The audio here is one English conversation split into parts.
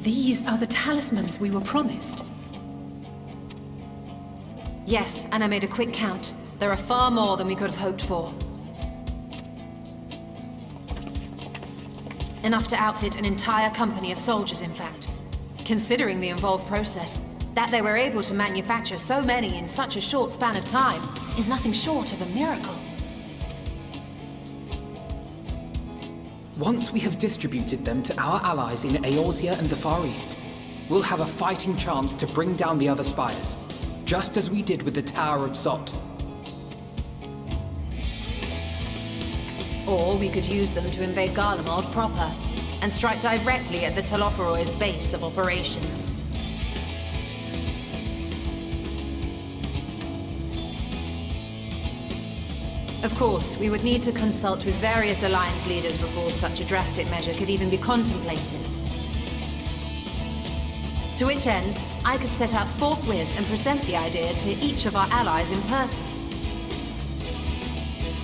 these are the talismans we were promised. Yes, and I made a quick count. There are far more than we could have hoped for. Enough to outfit an entire company of soldiers, in fact. Considering the involved process, that they were able to manufacture so many in such a short span of time is nothing short of a miracle. Once we have distributed them to our allies in Eorzea and the Far East, we'll have a fighting chance to bring down the other spires, just as we did with the Tower of Zot. Or we could use them to invade Garlemald proper, and strike directly at the Telophoroid's base of operations. Of course, we would need to consult with various alliance leaders before such a drastic measure could even be contemplated. To which end, I could set out forthwith and present the idea to each of our allies in person.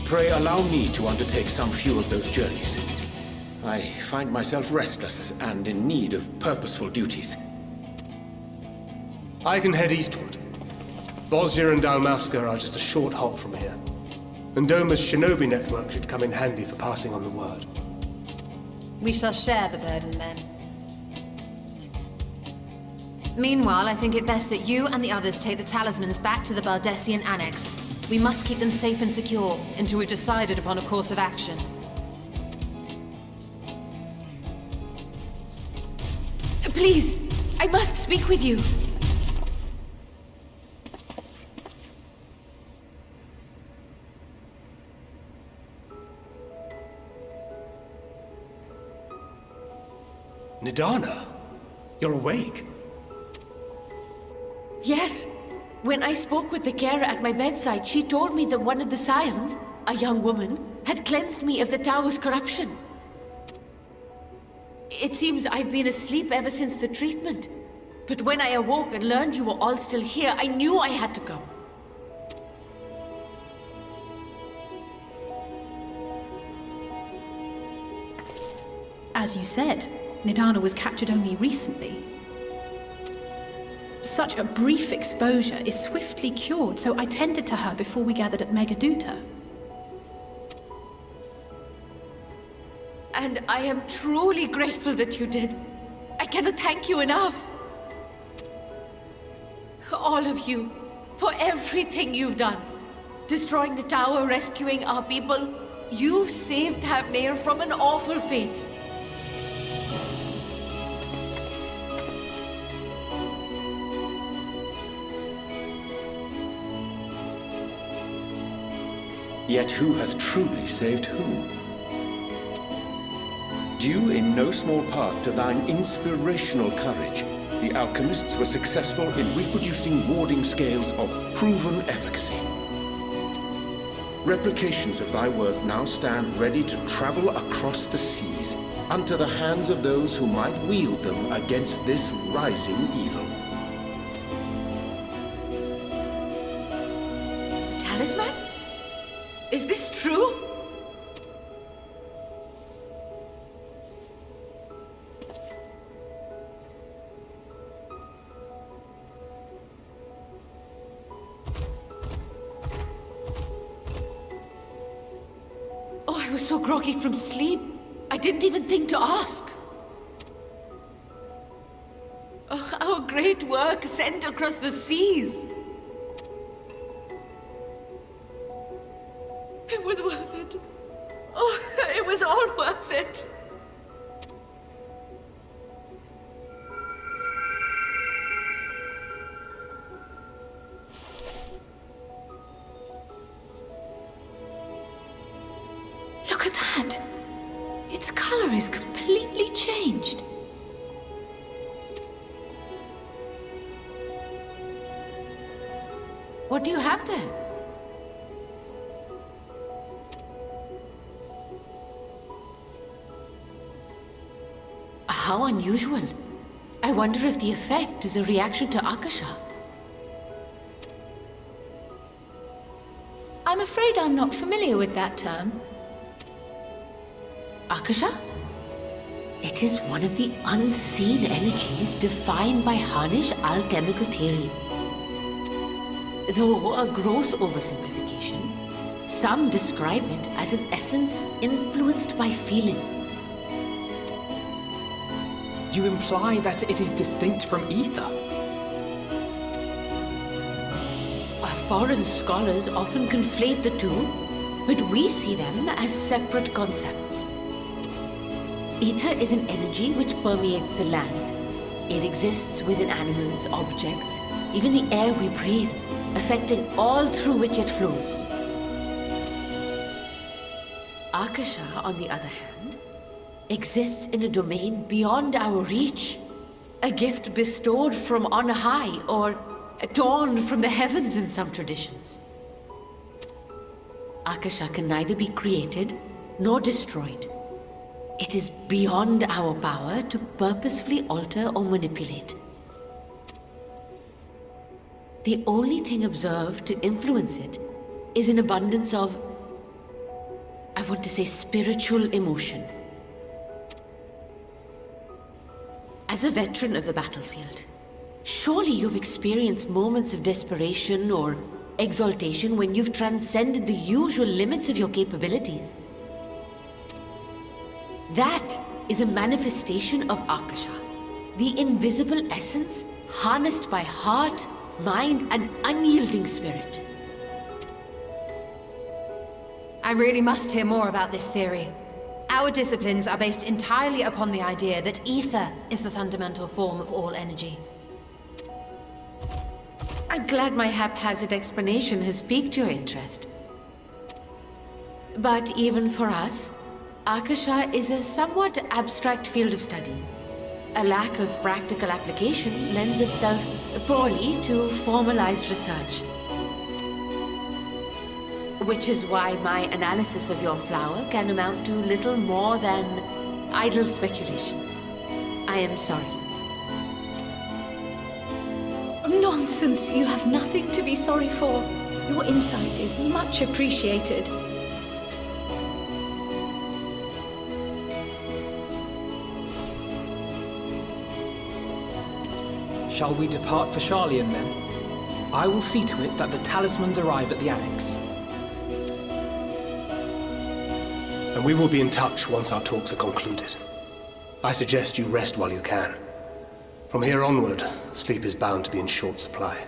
Pray allow me to undertake some few of those journeys. I find myself restless and in need of purposeful duties. I can head eastward. Bosnia and Dalmasca are just a short hop from here. And Doma's shinobi network should come in handy for passing on the word. We shall share the burden then. Meanwhile, I think it best that you and the others take the talismans back to the Baldessian Annex. We must keep them safe and secure until we've decided upon a course of action. Please, I must speak with you. Nidana, you're awake? Yes. When I spoke with the carer at my bedside, she told me that one of the Scions, a young woman, had cleansed me of the tower's corruption. It seems I've been asleep ever since the treatment. But when I awoke and learned you were all still here, I knew I had to come. As you said, Nidana was captured only recently. Such a brief exposure is swiftly cured, so I tended to her before we gathered at Megaduta. And I am truly grateful that you did. I cannot thank you enough. All of you, for everything you've done. Destroying the tower, rescuing our people. You've saved Thavnair from an awful fate. Yet who hath truly saved whom? Due in no small part to thine inspirational courage, the alchemists were successful in reproducing warding scales of proven efficacy. Replications of thy work now stand ready to travel across the seas, unto the hands of those who might wield them against this rising evil. The talisman? Is this true? Oh, I was so groggy from sleep. I didn't even think to ask. Oh, our great work sent across the seas. It was worth it. Oh, it was all worth it. Look at that! Its color is completely changed. What do you have there? How unusual. I wonder if the effect is a reaction to Akasha. I'm afraid I'm not familiar with that term. Akasha? It is one of the unseen energies defined by Harnish alchemical theory. Though a gross oversimplification, some describe it as an essence influenced by feelings. You imply that it is distinct from ether? Foreign scholars often conflate the two, but we see them as separate concepts. Ether is an energy which permeates the land. It exists within animals, objects, even the air we breathe, affecting all through which it flows. Akasha, on the other hand, exists in a domain beyond our reach, a gift bestowed from on high, or torn from the heavens in some traditions. Akasha can neither be created nor destroyed. It is beyond our power to purposefully alter or manipulate. The only thing observed to influence it is an abundance of, I want to say, spiritual emotion. As a veteran of the battlefield, surely you've experienced moments of desperation or exaltation when you've transcended the usual limits of your capabilities. That is a manifestation of Akasha, the invisible essence harnessed by heart, mind, and unyielding spirit. I really must hear more about this theory. Our disciplines are based entirely upon the idea that ether is the fundamental form of all energy. I'm glad my haphazard explanation has piqued your interest. But even for us, Akasha is a somewhat abstract field of study. A lack of practical application lends itself poorly to formalized research. Which is why my analysis of your flower can amount to little more than idle speculation. I am sorry. Nonsense! You have nothing to be sorry for. Your insight is much appreciated. Shall we depart for Charlian then? I will see to it that the talismans arrive at the Annex. And we will be in touch once our talks are concluded. I suggest you rest while you can. From here onward, sleep is bound to be in short supply.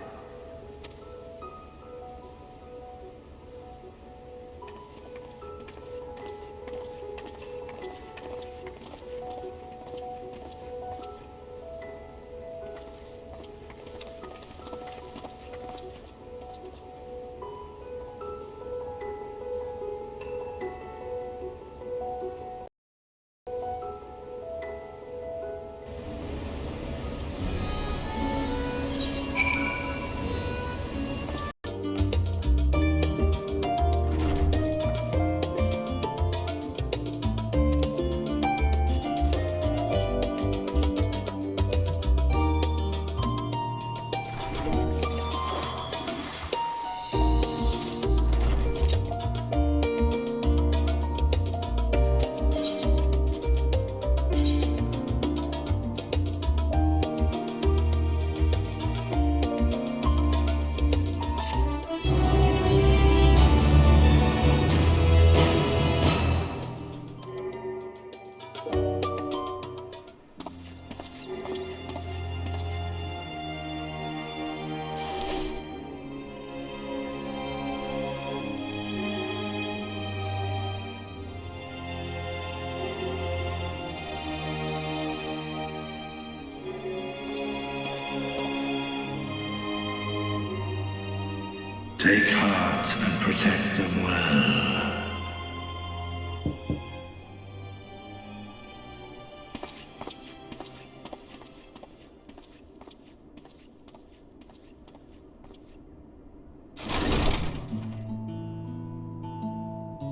Take heart and protect them well.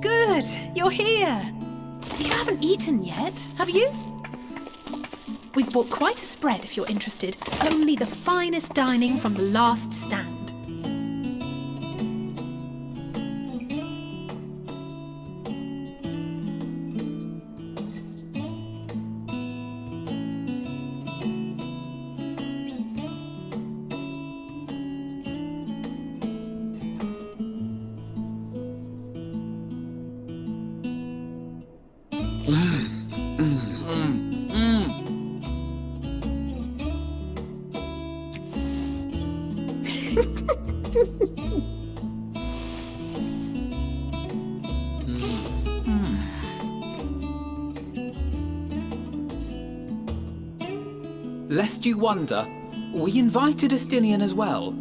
Good! You're here! You haven't eaten yet, have you? We've bought quite a spread if you're interested. Only the finest dining from the last stand. Lest you wonder, we invited Estinian as well.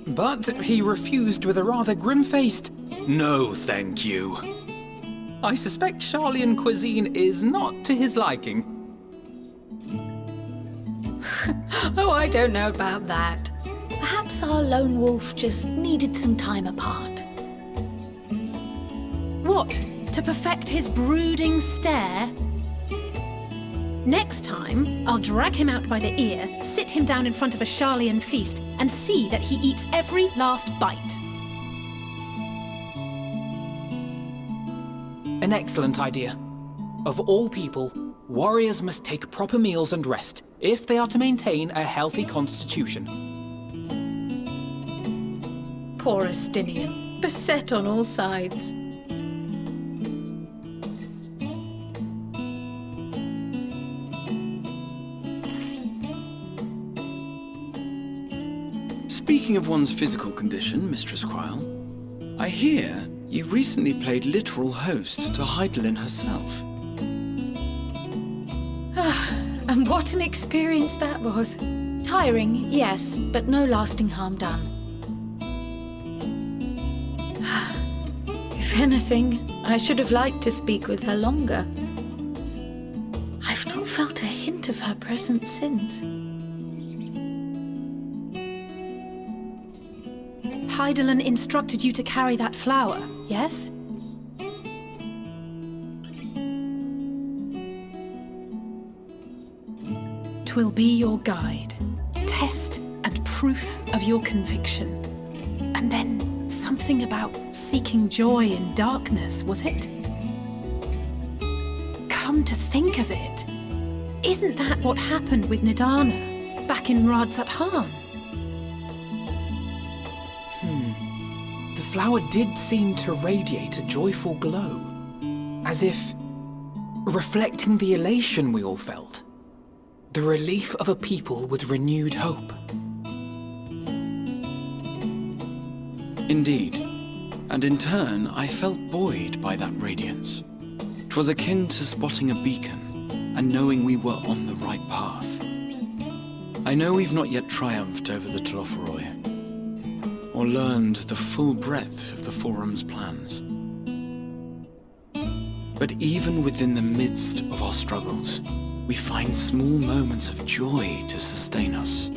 But he refused with a rather grim-faced, "No, thank you." I suspect Charlian cuisine is not to his liking. Oh, I don't know about that. Perhaps our lone wolf just needed some time apart. What? To perfect his brooding stare? Next time, I'll drag him out by the ear, sit him down in front of a Charlian feast, and see that he eats every last bite. An excellent idea. Of all people, warriors must take proper meals and rest if they are to maintain a healthy constitution. Poor Estinian, beset on all sides. Speaking of one's physical condition, Mistress Quile, I hear you recently played literal host to Heidelin herself. And what an experience that was. Tiring, yes, but no lasting harm done. If anything, I should have liked to speak with her longer. I've not felt a hint of her presence since. Heidelin instructed you to carry that flower, yes? Twill be your guide, test and proof of your conviction. And then something about seeking joy in darkness, was it? Come to think of it, isn't that what happened with Nidana back in Radzat Han? The flower did seem to radiate a joyful glow, as if reflecting the elation we all felt, the relief of a people with renewed hope. Indeed, and in turn I felt buoyed by that radiance. 'Twas akin to spotting a beacon and knowing we were on the right path. I know we've not yet triumphed over the Telophoroi, or learned the full breadth of the Forum's plans. But even within the midst of our struggles, we find small moments of joy to sustain us.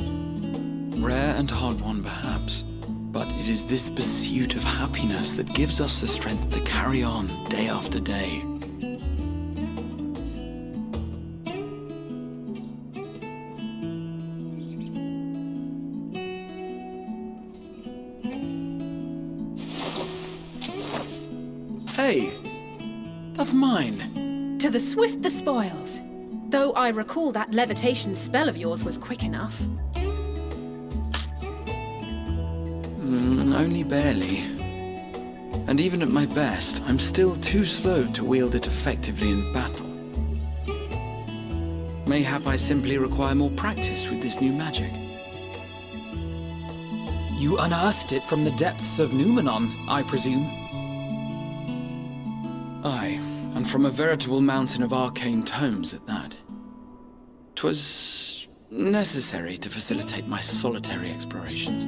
Rare and hard-won perhaps, but it is this pursuit of happiness that gives us the strength to carry on day after day. Hey, that's mine. To the swift the spoils. Though I recall that levitation spell of yours was quick enough. Only barely. And even at my best, I'm still too slow to wield it effectively in battle. Mayhap I simply require more practice with this new magic. You unearthed it from the depths of Numenon, I presume? Aye, and from a veritable mountain of arcane tomes at that. 'Twas necessary to facilitate my solitary explorations.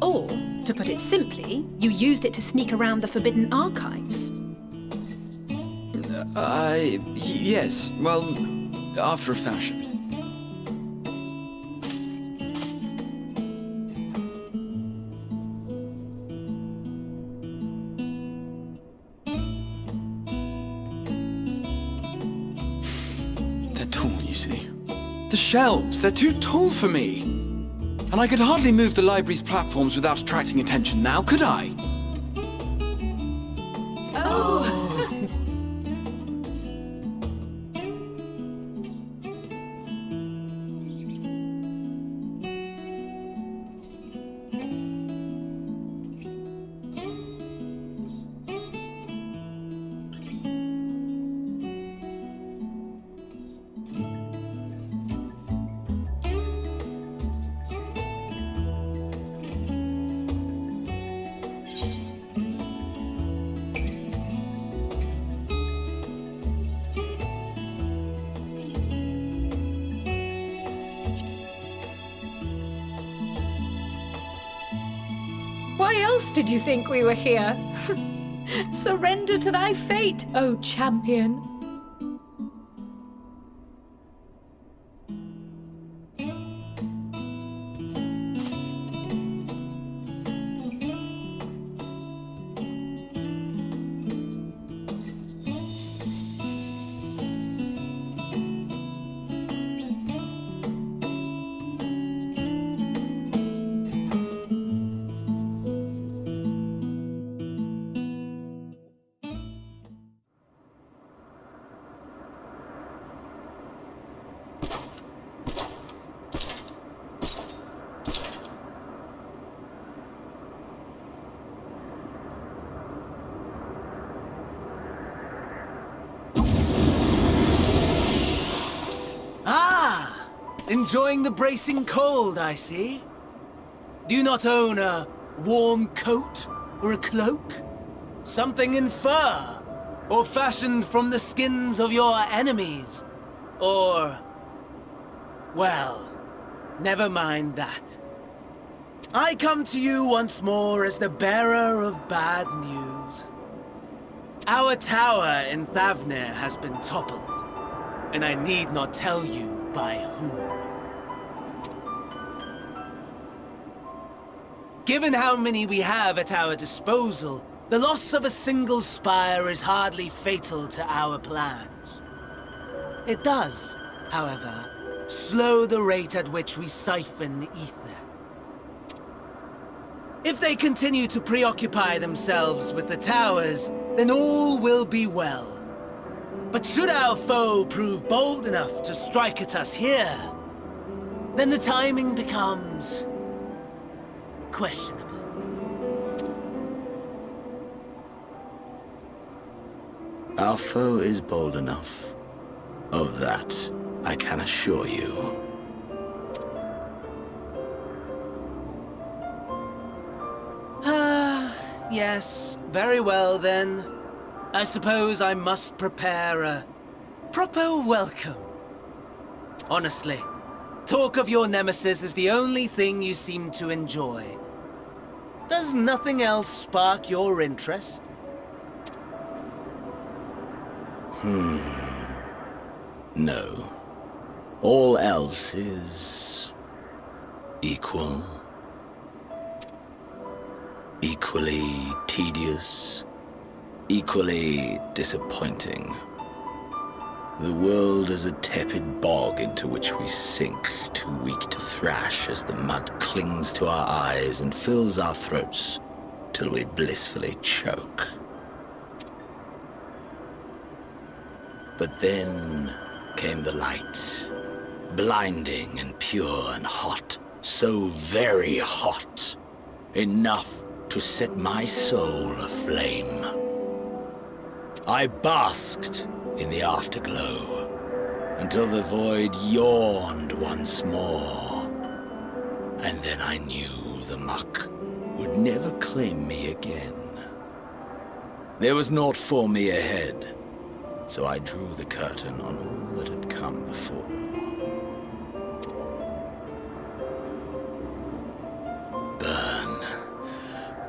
Or, to put it simply, you used it to sneak around the forbidden archives. Yes, well, after a fashion. They're tall, you see. The shelves, they're too tall for me. And I could hardly move the library's platforms without attracting attention now, could I? else did you think we were here? Surrender to thy fate, O champion. Enjoying the bracing cold, I see. Do you not own a warm coat or a cloak? Something in fur? Or fashioned from the skins of your enemies? Or... well, never mind that. I come to you once more as the bearer of bad news. Our tower in Thavnir has been toppled, and I need not tell you by whom. Given how many we have at our disposal, the loss of a single spire is hardly fatal to our plans. It does, however, slow the rate at which we siphon ether. If they continue to preoccupy themselves with the towers, then all will be well. But should our foe prove bold enough to strike at us here, then the timing becomes... questionable. Our foe is bold enough. Of that, I can assure you. Yes, very well then. I suppose I must prepare a proper welcome. Honestly, talk of your nemesis is the only thing you seem to enjoy. Does nothing else spark your interest? No. All else is... equal. Equally tedious. Equally disappointing. The world is a tepid bog into which we sink, too weak to thrash as the mud clings to our eyes and fills our throats till we blissfully choke. But then came the light, blinding and pure and hot, so very hot, enough to set my soul aflame. I basked in the afterglow until the void yawned once more. And then I knew the muck would never claim me again. There was naught for me ahead, so I drew the curtain on all that had come before. Burn,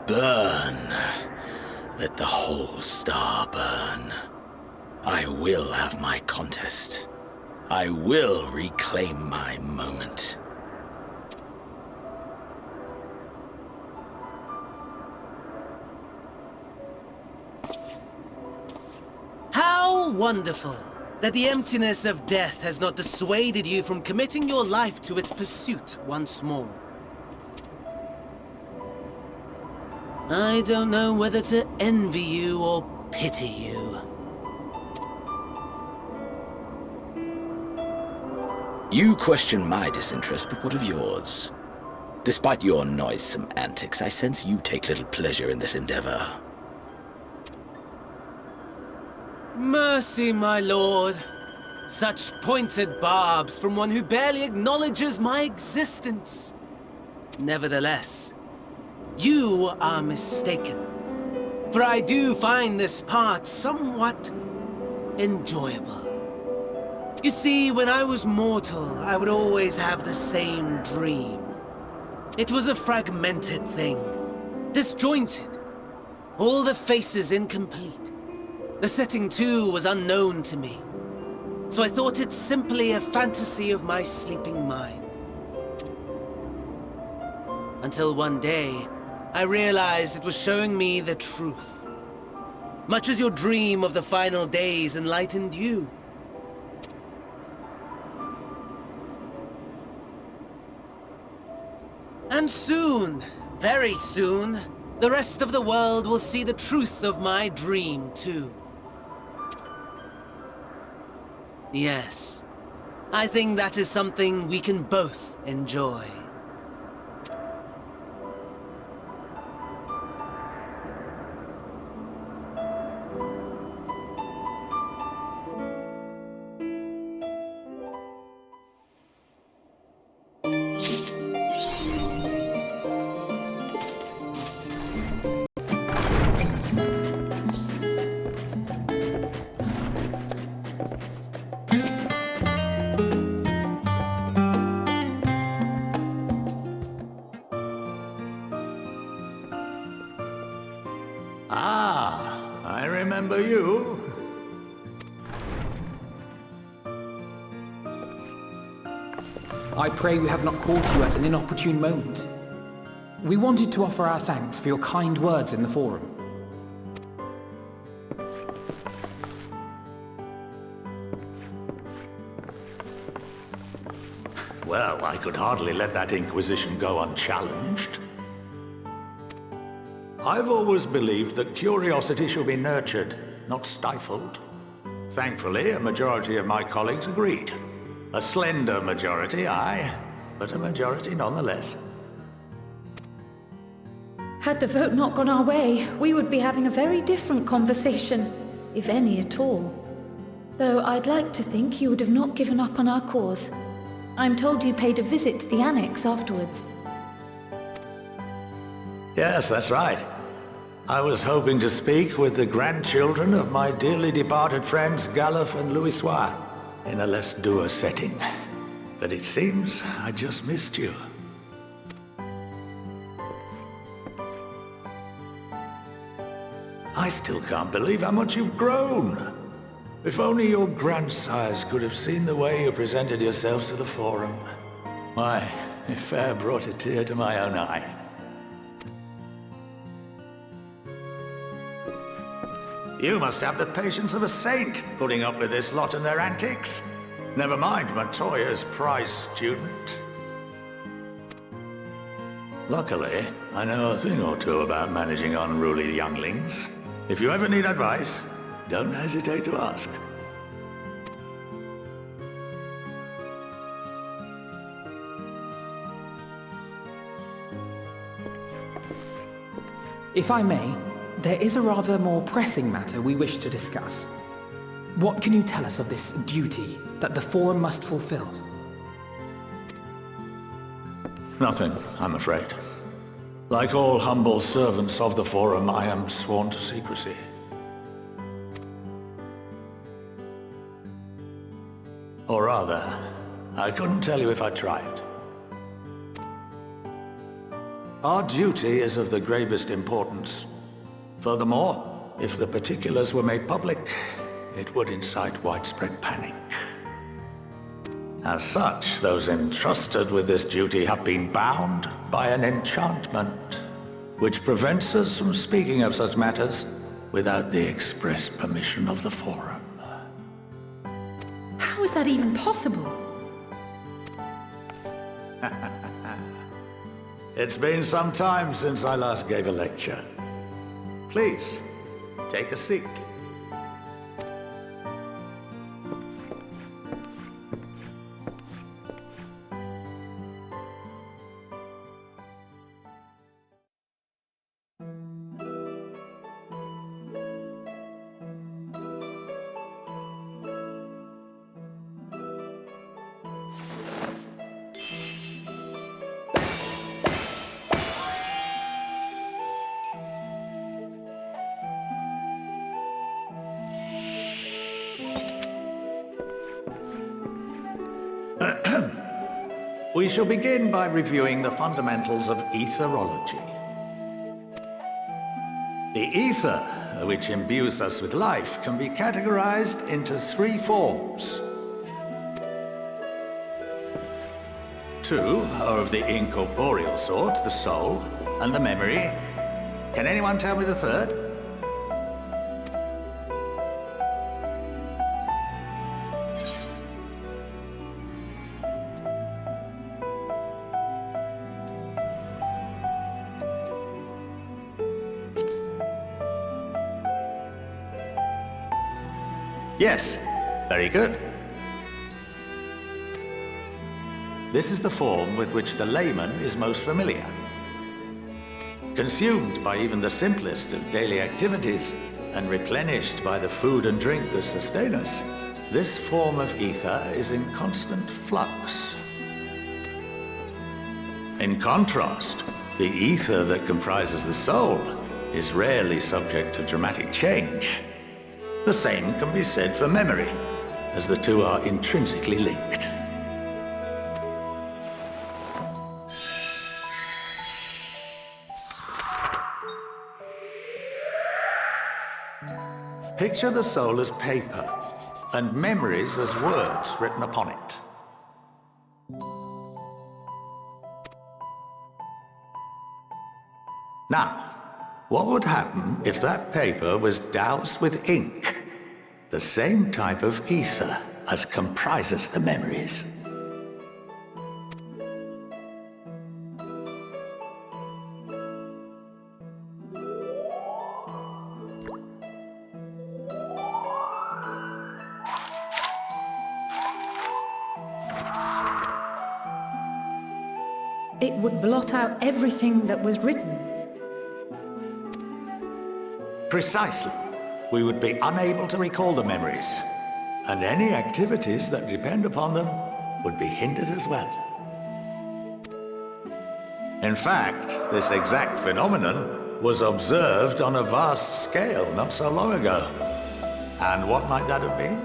burn, let the whole star burn. I will have my contest. I will reclaim my moment. How wonderful that the emptiness of death has not dissuaded you from committing your life to its pursuit once more. I don't know whether to envy you or pity you. You question my disinterest, but what of yours? Despite your noisome antics, I sense you take little pleasure in this endeavor. Mercy, my lord. Such pointed barbs from one who barely acknowledges my existence. Nevertheless, you are mistaken. For I do find this part somewhat enjoyable. You see, when I was mortal, I would always have the same dream. It was a fragmented thing, disjointed. All the faces incomplete. The setting too was unknown to me. So I thought it simply a fantasy of my sleeping mind. Until one day, I realized it was showing me the truth. Much as your dream of the final days enlightened you. And soon, very soon, the rest of the world will see the truth of my dream too. Yes, I think that is something we can both enjoy. I remember you. I pray we have not caught you at an inopportune moment. We wanted to offer our thanks for your kind words in the forum. Well, I could hardly let that Inquisition go unchallenged. I've always believed that curiosity should be nurtured, not stifled. Thankfully, a majority of my colleagues agreed. A slender majority, aye, but a majority nonetheless. Had the vote not gone our way, we would be having a very different conversation, if any at all. Though I'd like to think you would have not given up on our cause. I'm told you paid a visit to the Annex afterwards. Yes, that's right. I was hoping to speak with the grandchildren of my dearly departed friends Galuf and Lucia in a less dour setting. But it seems I just missed you. I still can't believe how much you've grown. If only your grandsires could have seen the way you presented yourselves to the Forum. Why, it fair brought a tear to my own eye. You must have the patience of a saint, putting up with this lot and their antics. Never mind Matoya's prize student. Luckily, I know a thing or two about managing unruly younglings. If you ever need advice, don't hesitate to ask. If I may, there is a rather more pressing matter we wish to discuss. What can you tell us of this duty that the Forum must fulfill? Nothing, I'm afraid. Like all humble servants of the Forum, I am sworn to secrecy. Or rather, I couldn't tell you if I tried. Our duty is of the gravest importance. Furthermore, if the particulars were made public, it would incite widespread panic. As such, those entrusted with this duty have been bound by an enchantment, which prevents us from speaking of such matters without the express permission of the Forum. How is that even possible? It's been some time since I last gave a lecture. Please, take a seat. We shall begin by reviewing the fundamentals of etherology. The ether, which imbues us with life, can be categorized into 3 forms. 2 are of the incorporeal sort, the soul, and the memory. Can anyone tell me the third? Yes, very good. This is the form with which the layman is most familiar. Consumed by even the simplest of daily activities, and replenished by the food and drink that sustain us, this form of ether is in constant flux. In contrast, the ether that comprises the soul is rarely subject to dramatic change. The same can be said for memory, as the two are intrinsically linked. Picture the soul as paper, and memories as words written upon it. Now, what would happen if that paper was doused with ink? The same type of ether as comprises the memories. It would blot out everything that was written. Precisely. We would be unable to recall the memories, and any activities that depend upon them would be hindered as well. In fact, this exact phenomenon was observed on a vast scale not so long ago. And what might that have been?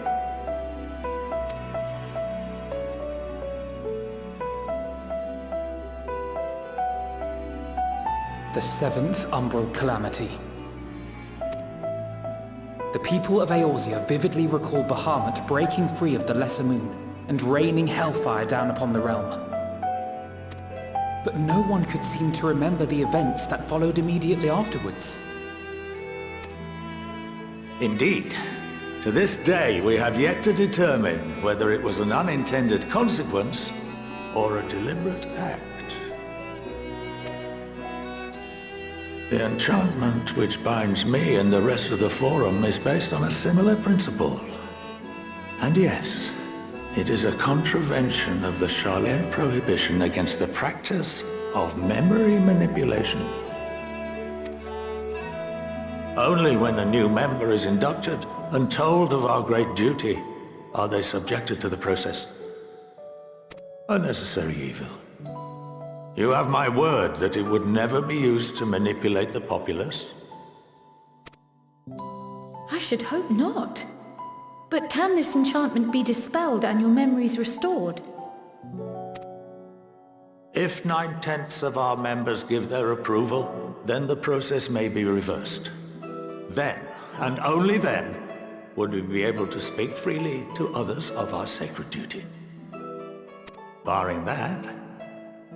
The 7th Umbral Calamity. The people of Eorzea vividly recall Bahamut breaking free of the Lesser Moon and raining hellfire down upon the realm. But no one could seem to remember the events that followed immediately afterwards. Indeed. To this day, we have yet to determine whether it was an unintended consequence or a deliberate act. The enchantment which binds me and the rest of the Forum is based on a similar principle. And yes, it is a contravention of the Charlene prohibition against the practice of memory manipulation. Only when a new member is inducted and told of our great duty are they subjected to the process. A necessary evil. You have my word that it would never be used to manipulate the populace? I should hope not. But can this enchantment be dispelled and your memories restored? If 9/10 of our members give their approval, then the process may be reversed. Then, and only then, would we be able to speak freely to others of our sacred duty. Barring that,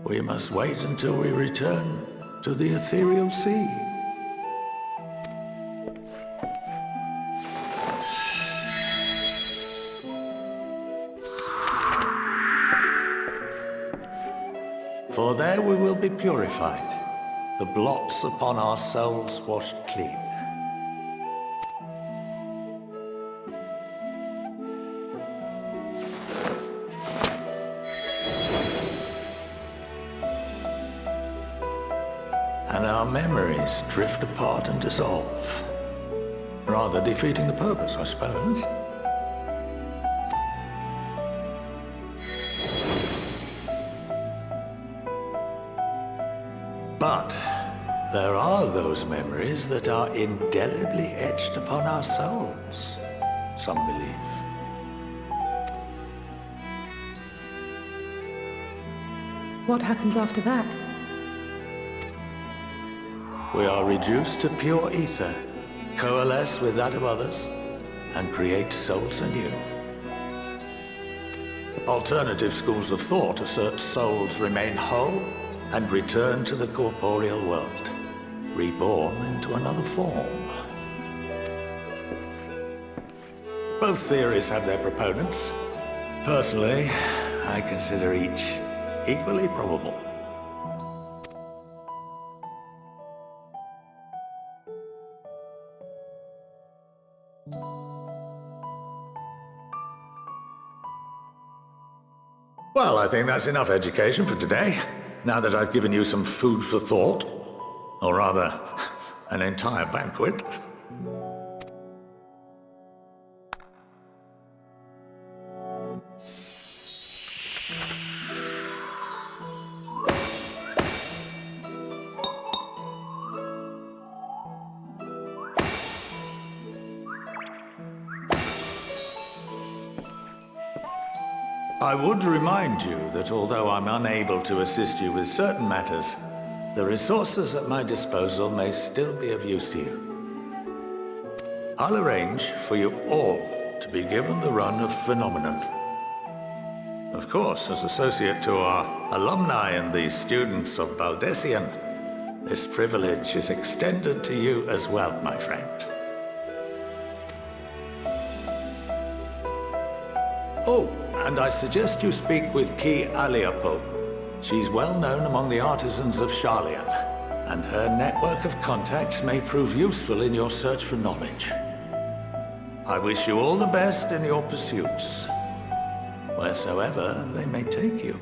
we must wait until we return to the ethereal sea. For there we will be purified, the blots upon our souls washed clean. And our memories drift apart and dissolve. Rather defeating the purpose, I suppose. But there are those memories that are indelibly etched upon our souls, some believe. What happens after that? we are reduced to pure ether, coalesce with that of others, and create souls anew. Alternative schools of thought assert souls remain whole and return to the corporeal world, reborn into another form. Both theories have their proponents. Personally, I consider each equally probable. Well, I think that's enough education for today, now that I've given you some food for thought. Or rather, an entire banquet. I would remind you that although I'm unable to assist you with certain matters, the resources at my disposal may still be of use to you. I'll arrange for you all to be given the run of Phenomenon. Of course, as associate to our alumni and the students of Baldessian, this privilege is extended to you as well, my friend. Oh, and I suggest you speak with Ki Aliapo. She's well known among the artisans of Sharlayan, and her network of contacts may prove useful in your search for knowledge. I wish you all the best in your pursuits, wheresoever they may take you.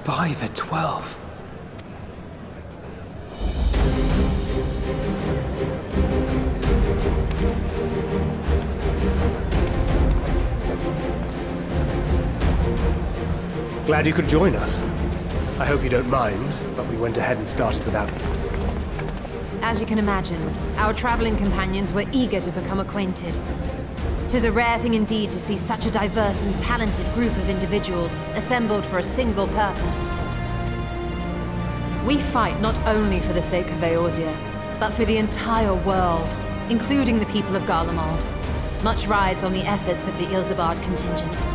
By the 12. Glad you could join us. I hope you don't mind, but we went ahead and started without you. As you can imagine, our traveling companions were eager to become acquainted. 'Tis a rare thing indeed to see such a diverse and talented group of individuals assembled for a single purpose. We fight not only for the sake of Eorzea, but for the entire world, including the people of Garlemald. Much rides on the efforts of the Ilzabard contingent.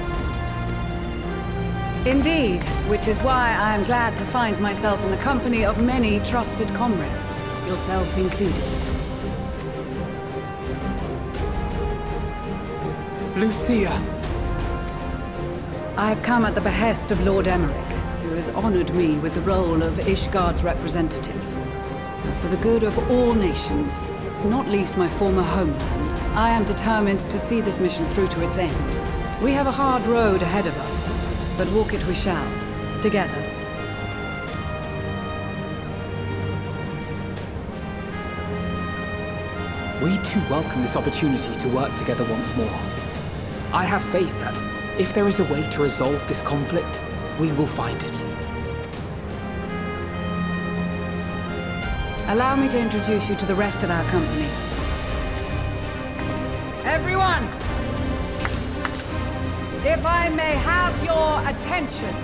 Indeed, which is why I am glad to find myself in the company of many trusted comrades, yourselves included. Lucia! I have come at the behest of Lord Emmerich, who has honored me with the role of Ishgard's representative. For the good of all nations, not least my former homeland, I am determined to see this mission through to its end. We have a hard road ahead of us, but walk it we shall, together. We too welcome this opportunity to work together once more. I have faith that, if there is a way to resolve this conflict, we will find it. Allow me to introduce you to the rest of our company. Everyone! If I may have your attention.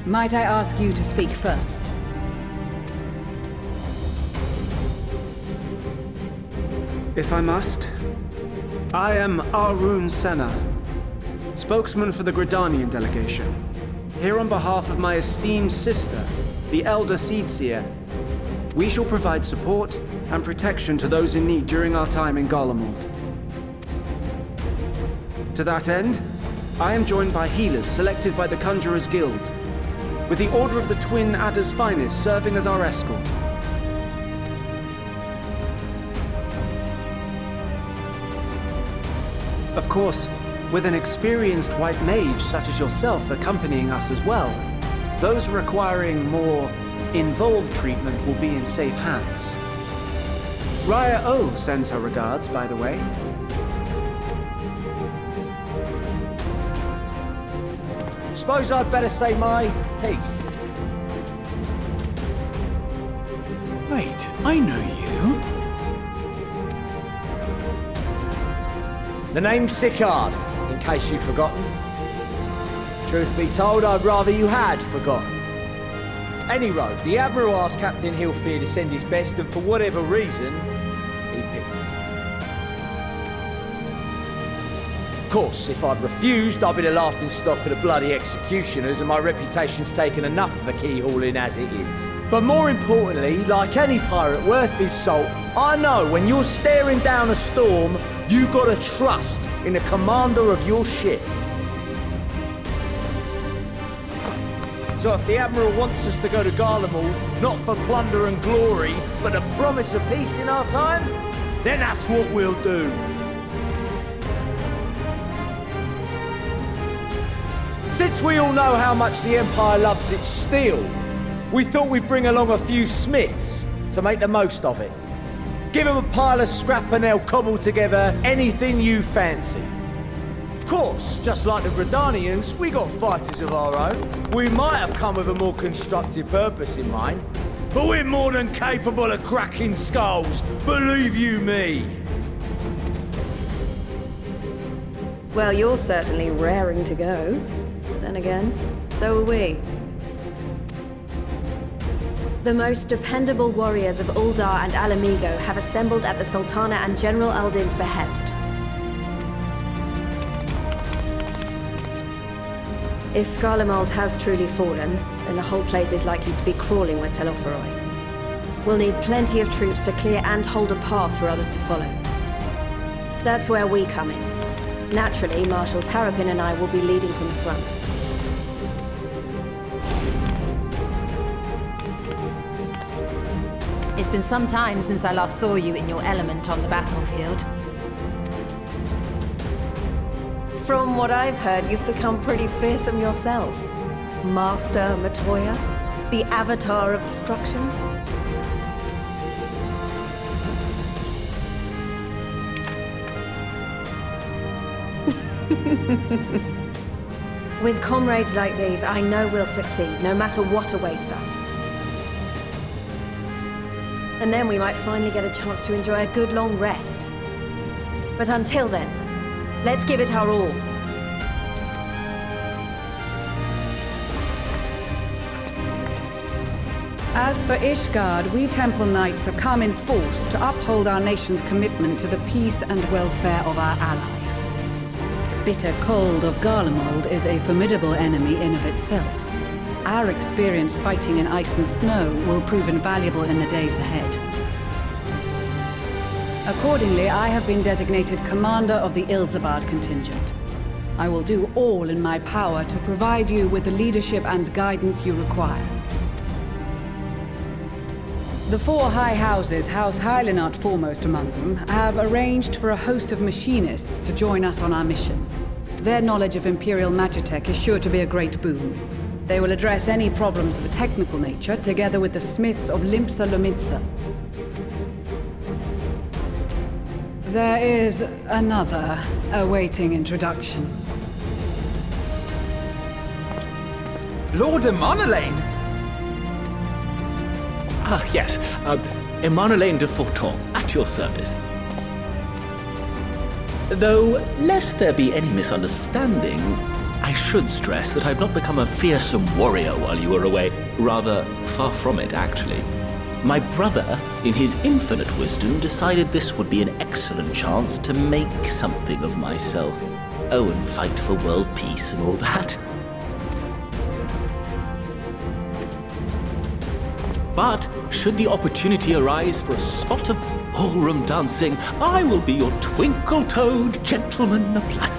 Might I ask you to speak first? If I must, I am Arun Senna, spokesman for the Gridanian delegation, here on behalf of my esteemed sister, the Elder Seedseer, We shall provide support and protection to those in need during our time in Garlemald. To that end, I am joined by healers selected by the Conjurers Guild, with the Order of the Twin Adder's Finest serving as our escort. Of course, with an experienced white mage such as yourself accompanying us as well, those requiring more involved treatment will be in safe hands. Raya O sends her regards, by the way. Suppose I'd better say my piece. Wait, I know you. The name's Sicard, in case you've forgotten. Truth be told, I'd rather you had forgotten. Any road, the Admiral asked Captain Hillfear to send his best, and for whatever reason, he picked me. Of course, if I'd refused, I'd be the laughingstock of the bloody executioners, and my reputation's taken enough of a keyhauling as it is. But more importantly, like any pirate worth his salt, I know when you're staring down a storm, you gotta trust in the commander of your ship. So if the Admiral wants us to go to Garlemald, not for plunder and glory, but a promise of peace in our time, then that's what we'll do. Since we all know how much the Empire loves its steel, we thought we'd bring along a few smiths to make the most of it. Give them a pile of scrap and they'll cobble together anything you fancy. Of course, just like the Gridanians, we got fighters of our own. We might have come with a more constructive purpose in mind, but we're more than capable of cracking skulls, believe you me. Well, you're certainly raring to go. Then again, so are we. The most dependable warriors of Uldar and Alamigo have assembled at the Sultana and General Aldin's behest. If Garlemald has truly fallen, then the whole place is likely to be crawling with Telophoroi. We'll need plenty of troops to clear and hold a path for others to follow. That's where we come in. Naturally, Marshal PanyapiN and I will be leading from the front. It's been some time since I last saw you in your element on the battlefield. From what I've heard, you've become pretty fearsome yourself. Master Matoya, the Avatar of Destruction. With comrades like these, I know we'll succeed, no matter what awaits us. And then we might finally get a chance to enjoy a good long rest. But until then, let's give it our all. As for Ishgard, we Temple Knights have come in force to uphold our nation's commitment to the peace and welfare of our allies. Bitter cold of Garlemald is a formidable enemy in of itself. Our experience fighting in ice and snow will prove invaluable in the days ahead. Accordingly, I have been designated commander of the Ilzabard contingent. I will do all in my power to provide you with the leadership and guidance you require. The four high houses, House Hylinart foremost among them, have arranged for a host of machinists to join us on our mission. Their knowledge of Imperial Magitech is sure to be a great boon. They will address any problems of a technical nature, together with the smiths of Limpsa Lomitsa. There is another awaiting introduction. Lord Emanolaine! Ah, yes. Emanolaine de Forton, at your service. Though, lest there be any misunderstanding, I should stress that I've not become a fearsome warrior while you were away. Rather, far from it, actually. My brother, in his infinite wisdom, decided this would be an excellent chance to make something of myself. Oh, and fight for world peace and all that. But should the opportunity arise for a spot of ballroom dancing, I will be your twinkle-toed gentleman of light.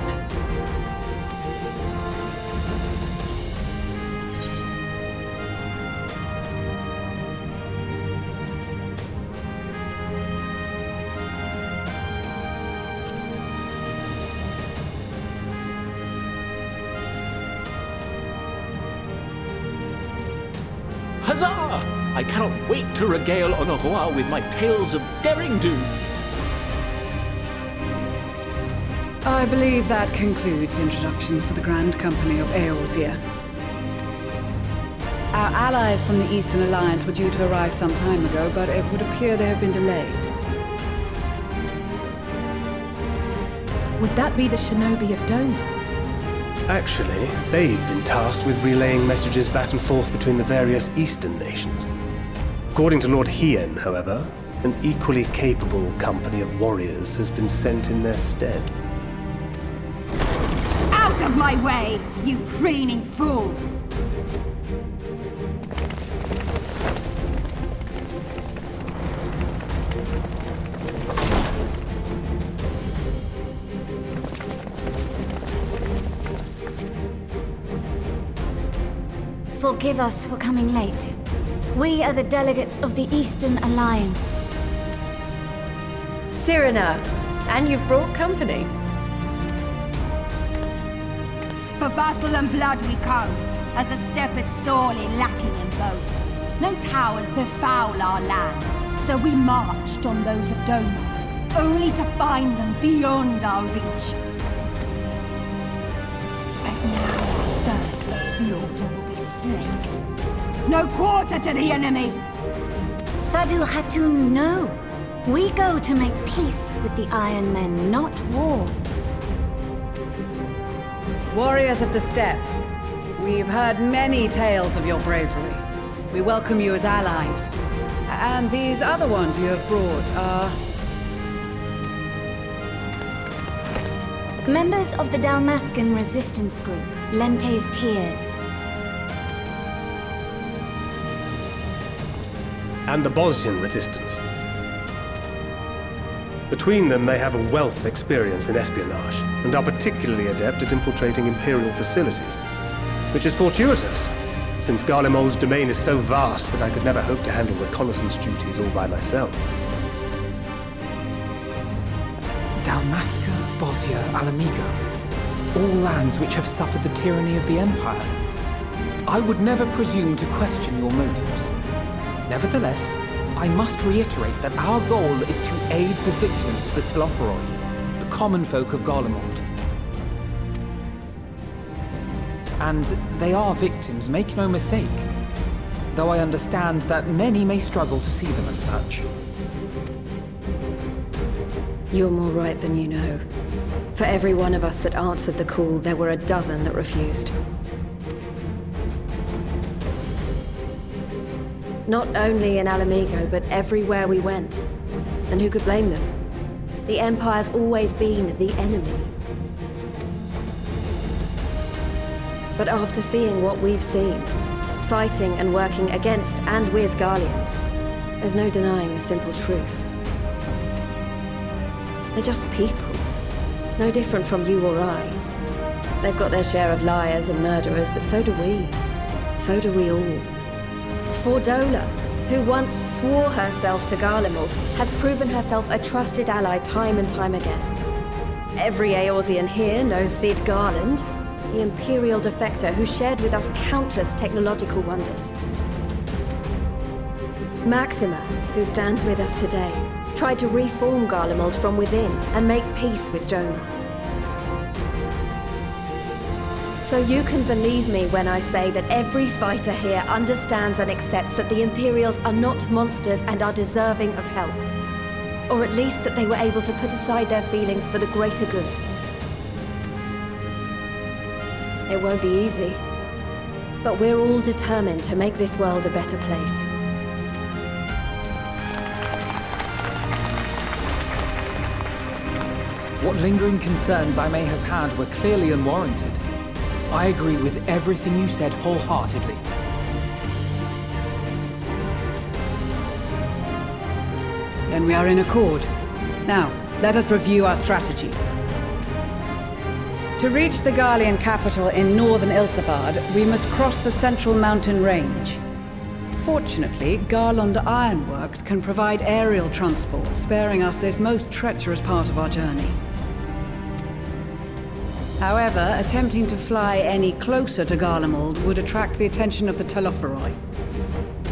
Huzzah! I cannot wait to regale Honoroa with my tales of derring-do. I believe that concludes introductions for the Grand Company of Eorzea. Our allies from the Eastern Alliance were due to arrive some time ago, but it would appear they have been delayed. Would that be the shinobi of Doma? Actually, they've been tasked with relaying messages back and forth between the various Eastern nations. According to Lord Hien, however, an equally capable company of warriors has been sent in their stead. Out of my way, you preening fool! Forgive us for coming late. We are the delegates of the Eastern Alliance. Cyrena, and you've brought company. For battle and blood we come, as a step is sorely lacking in both. No towers befoul our lands, so we marched on those of Doma, only to find them beyond our reach. But now our thirst for slaughter will be slaked. No quarter to the enemy! Sadu Hatun, no. We go to make peace with the Iron Men, not war. Warriors of the Steppe, we've heard many tales of your bravery. We welcome you as allies. And these other ones you have brought are... members of the Dalmascan resistance group, Lente's Tears. And the Bosnian resistance. Between them, they have a wealth of experience in espionage, and are particularly adept at infiltrating Imperial facilities. Which is fortuitous, since Garlemald's domain is so vast that I could never hope to handle reconnaissance duties all by myself. Dalmasca, Bosnia, Alamigo. All lands which have suffered the tyranny of the Empire. I would never presume to question your motives. Nevertheless, I must reiterate that our goal is to aid the victims of the Telophoroi, the common folk of Garlemald. And they are victims, make no mistake. Though I understand that many may struggle to see them as such. You're more right than you know. For every one of us that answered the call, there were a dozen that refused. Not only in Alamigo, but everywhere we went. And who could blame them? The Empire's always been the enemy. But after seeing what we've seen, fighting and working against and with Garleans, there's no denying the simple truth. They're just people. No different from you or I. They've got their share of liars and murderers, but so do we. So do we all. Fordola, who once swore herself to Garlemald, has proven herself a trusted ally time and time again. Every Eorzean here knows Cid Garland, the Imperial defector who shared with us countless technological wonders. Maxima, who stands with us today, tried to reform Garlemald from within and make peace with Doma. So you can believe me when I say that every fighter here understands and accepts that the Imperials are not monsters and are deserving of help. Or at least that they were able to put aside their feelings for the greater good. It won't be easy, but we're all determined to make this world a better place. What lingering concerns I may have had were clearly unwarranted. I agree with everything you said wholeheartedly. Then we are in accord. Now, let us review our strategy. To reach the Garlean capital in northern Ilsabard, we must cross the central mountain range. Fortunately, Garlemald Ironworks can provide aerial transport, sparing us this most treacherous part of our journey. However, attempting to fly any closer to Garlemald would attract the attention of the Telophoroi.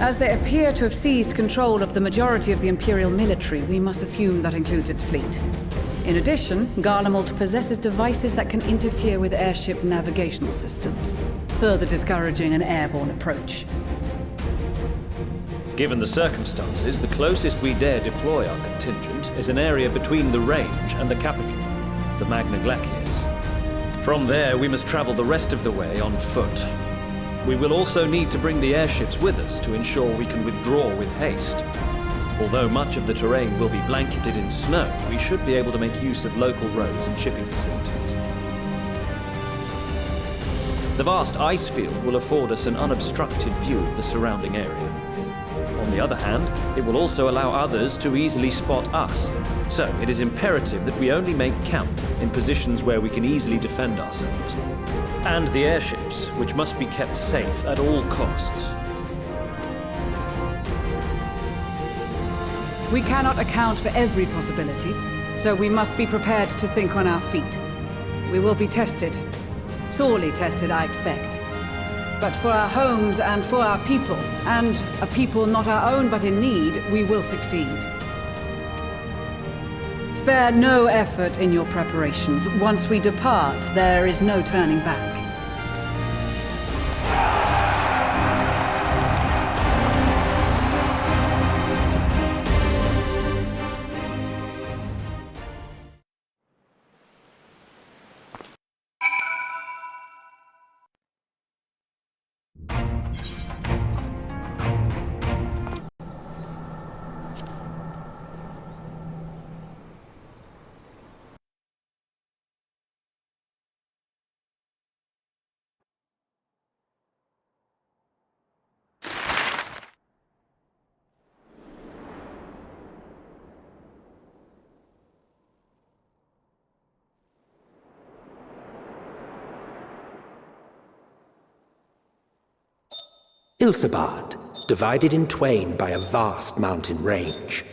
As they appear to have seized control of the majority of the Imperial military, we must assume that includes its fleet. In addition, Garlemald possesses devices that can interfere with airship navigational systems, further discouraging an airborne approach. Given the circumstances, the closest we dare deploy our contingent is an area between the range and the capital, the Magna Glaciers. From there, we must travel the rest of the way on foot. We will also need to bring the airships with us to ensure we can withdraw with haste. Although much of the terrain will be blanketed in snow, we should be able to make use of local roads and shipping facilities. The vast ice field will afford us an unobstructed view of the surrounding area. On the other hand, it will also allow others to easily spot us, so it is imperative that we only make camp in positions where we can easily defend ourselves. And the airships, which must be kept safe at all costs. We cannot account for every possibility, so we must be prepared to think on our feet. We will be tested. Sorely tested, I expect. But for our homes and for our people, and a people not our own but in need, we will succeed. Spare no effort in your preparations. Once we depart, there is no turning back. Ilsabard, divided in twain by a vast mountain range.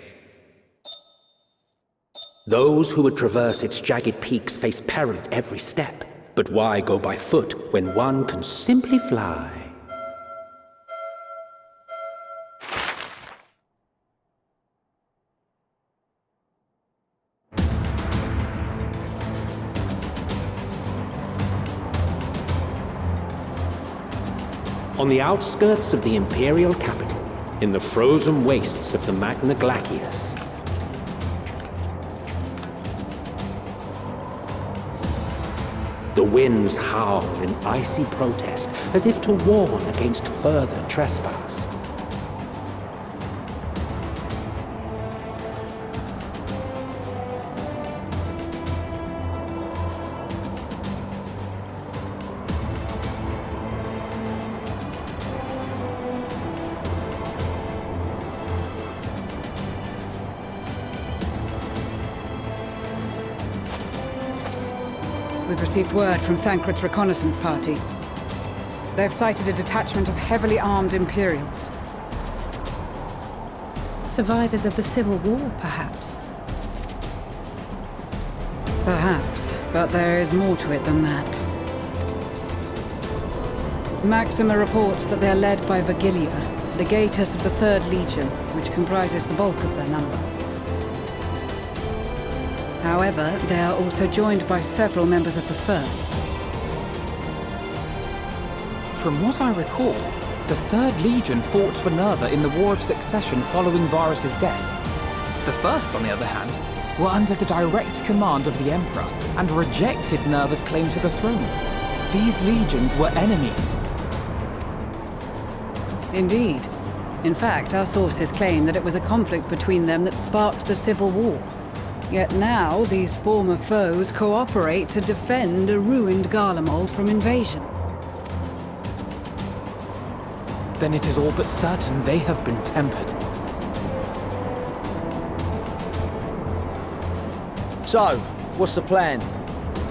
Those who would traverse its jagged peaks face peril at every step. But why go by foot when one can simply fly? On the outskirts of the Imperial capital, in the frozen wastes of the Magna Glaciers, the winds howl in icy protest, as if to warn against further trespass. We've received word from Thancred's reconnaissance party. They've sighted a detachment of heavily armed Imperials. Survivors of the Civil War, perhaps? Perhaps, but there is more to it than that. Maxima reports that they're led by Vergilia, legatus of the 3rd Legion, which comprises the bulk of their number. However, they are also joined by several members of the 1st. From what I recall, the 3rd Legion fought for Nerva in the War of Succession following Varus's death. The 1st, on the other hand, were under the direct command of the Emperor and rejected Nerva's claim to the throne. These legions were enemies. Indeed. In fact, our sources claim that it was a conflict between them that sparked the Civil War. Yet now, these former foes cooperate to defend a ruined Garlemald from invasion. Then it is all but certain they have been tempered. So, what's the plan?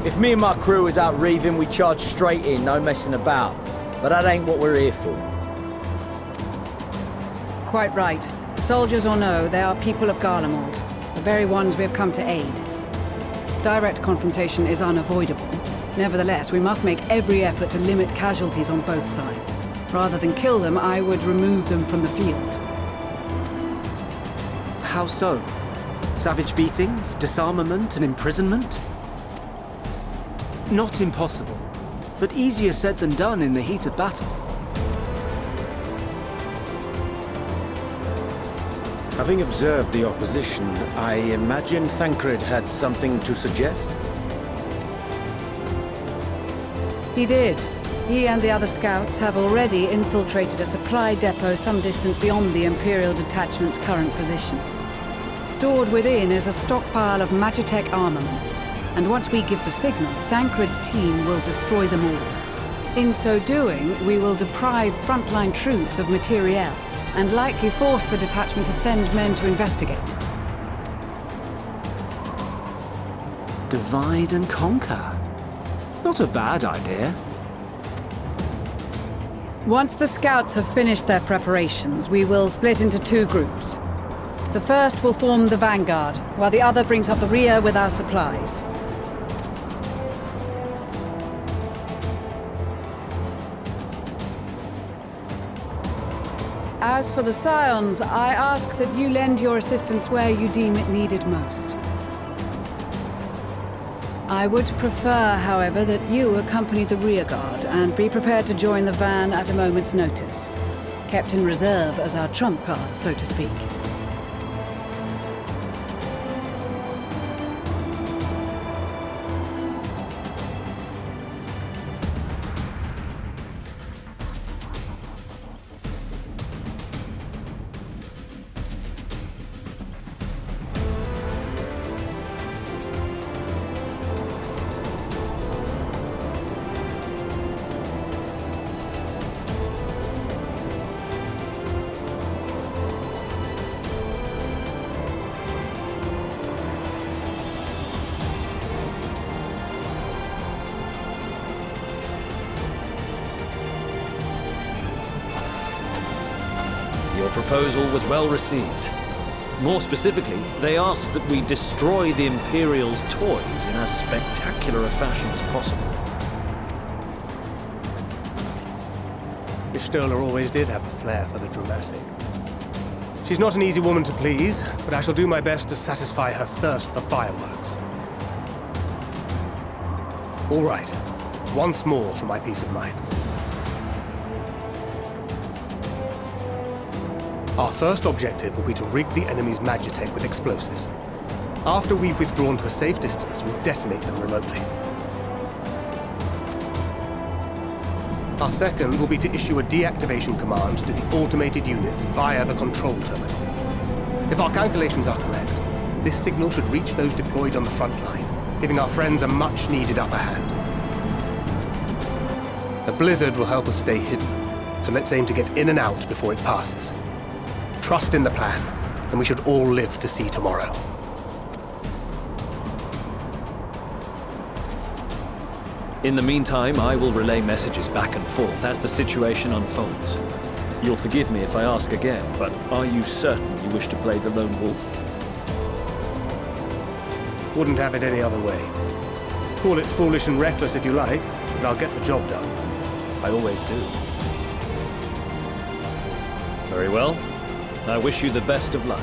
If me and my crew is out reaving, we charge straight in, no messing about. But that ain't what we're here for. Quite right. Soldiers or no, they are people of Garlemald, the very ones we have come to aid. Direct confrontation is unavoidable. Nevertheless, we must make every effort to limit casualties on both sides. Rather than kill them, I would remove them from the field. How so? Savage beatings, disarmament, and imprisonment? Not impossible, but easier said than done in the heat of battle. Having observed the opposition, I imagine Thancred had something to suggest? He did. He and the other scouts have already infiltrated a supply depot some distance beyond the Imperial detachment's current position. Stored within is a stockpile of Magitech armaments, and once we give the signal, Thancred's team will destroy them all. In so doing, we will deprive frontline troops of materiel, and likely force the detachment to send men to investigate. Divide and conquer. Not a bad idea. Once the scouts have finished their preparations, we will split into two groups. The first will form the vanguard, while the other brings up the rear with our supplies. As for the Scions, I ask that you lend your assistance where you deem it needed most. I would prefer, however, that you accompany the rearguard and be prepared to join the van at a moment's notice. Kept in reserve as our trump card, so to speak. Your proposal was well received. More specifically, they asked that we destroy the Imperial's toys in as spectacular a fashion as possible. Ishtola always did have a flair for the dramatic. She's not an easy woman to please, but I shall do my best to satisfy her thirst for fireworks. All right, once more for my peace of mind. Our first objective will be to rig the enemy's Magitech with explosives. After we've withdrawn to a safe distance, we'll detonate them remotely. Our second will be to issue a deactivation command to the automated units via the control terminal. If our calculations are correct, this signal should reach those deployed on the front line, giving our friends a much-needed upper hand. The blizzard will help us stay hidden, so let's aim to get in and out before it passes. Trust in the plan, and we should all live to see tomorrow. In the meantime, I will relay messages back and forth as the situation unfolds. You'll forgive me if I ask again, but are you certain you wish to play the lone wolf? Wouldn't have it any other way. Call it foolish and reckless if you like, but I'll get the job done. I always do. Very well. I wish you the best of luck.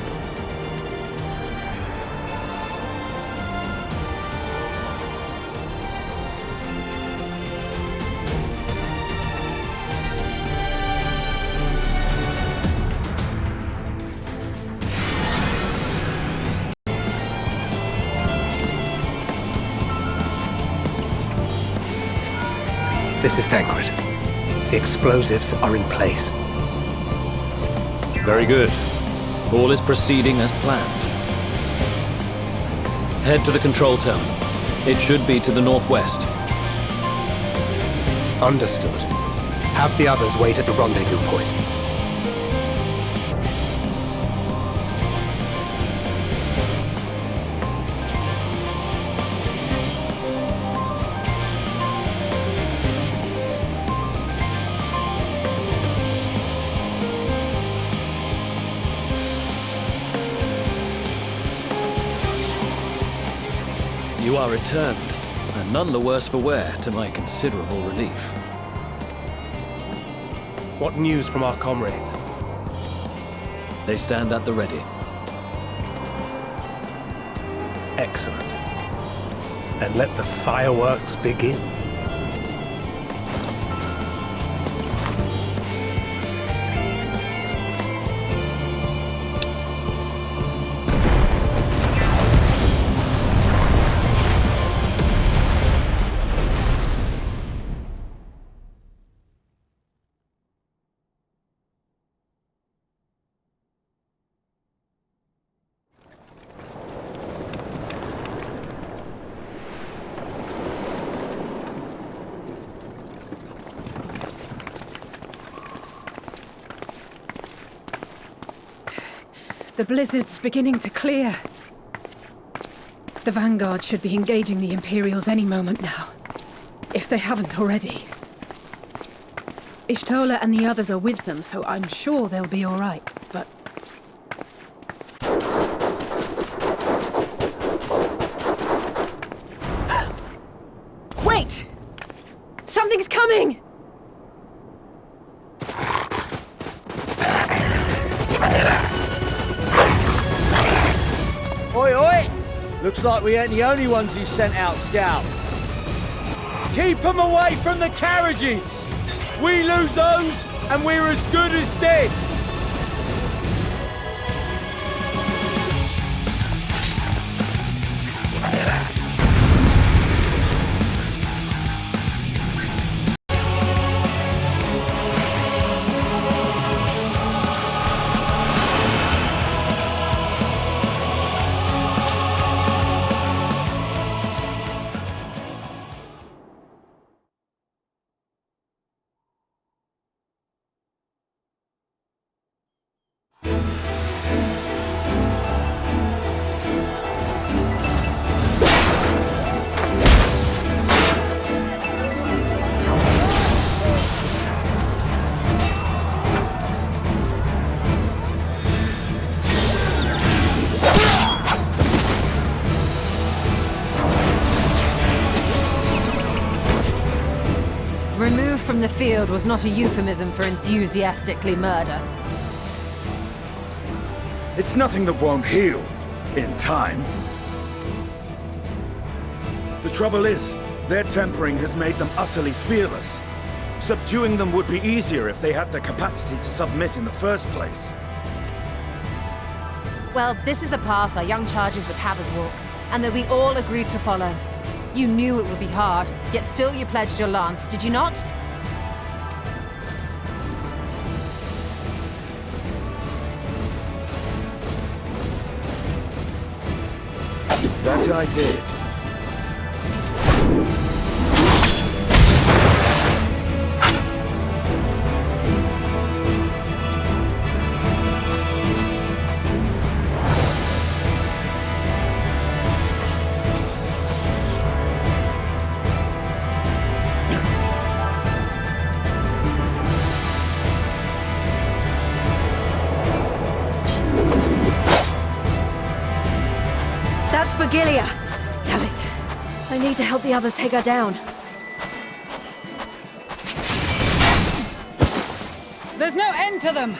This is Thancred. The explosives are in place. Very good. All is proceeding as planned. Head to the control terminal. It should be to the northwest. Understood. Have the others wait at the rendezvous point. Licinia returned, and none the worse for wear, to my considerable relief. What news from our comrades? They stand at the ready. Excellent. And let the fireworks begin. The blizzard's beginning to clear. The vanguard should be engaging the Imperials any moment now, if they haven't already. Ishtola and the others are with them, so I'm sure they'll be all right, but... Wait! Something's coming! Oi, oi! Looks like we ain't the only ones who sent out scouts. Keep them away from the carriages! We lose those, and we're as good as dead! Removed from the field was not a euphemism for enthusiastically murder. It's nothing that won't heal. In time. The trouble is, their tempering has made them utterly fearless. Subduing them would be easier if they had the capacity to submit in the first place. Well, this is the path our young charges would have us walk, and that we all agreed to follow. You knew it would be hard, yet still you pledged your lance, did you not? That I did. That's Vergilia! Damn it. I need to help the others take her down. There's no end to them!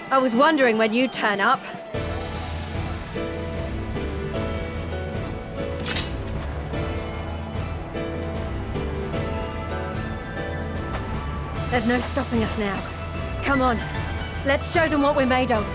I was wondering when you'd turn up. There's no stopping us now. Come on, let's show them what we're made of.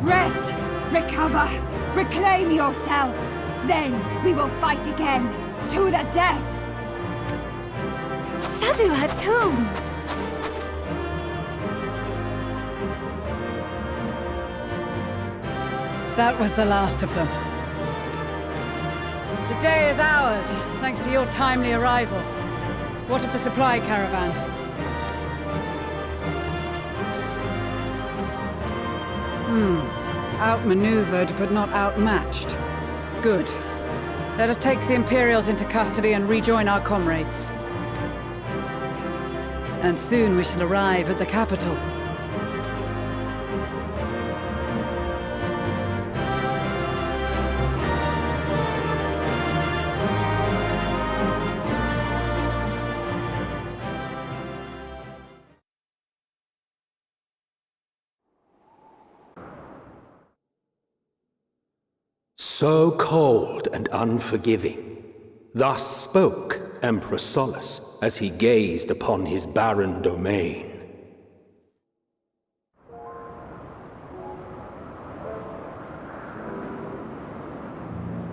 Rest! Recover! Reclaim yourself! Then we will fight again! To the death! Sadu Hatun! That was the last of them. The day is ours, thanks to your timely arrival. What of the supply caravan? Outmaneuvered, but not outmatched. Good. Let us take the Imperials into custody and rejoin our comrades. And soon we shall arrive at the capital. So cold and unforgiving. Thus spoke Emperor Solus as he gazed upon his barren domain.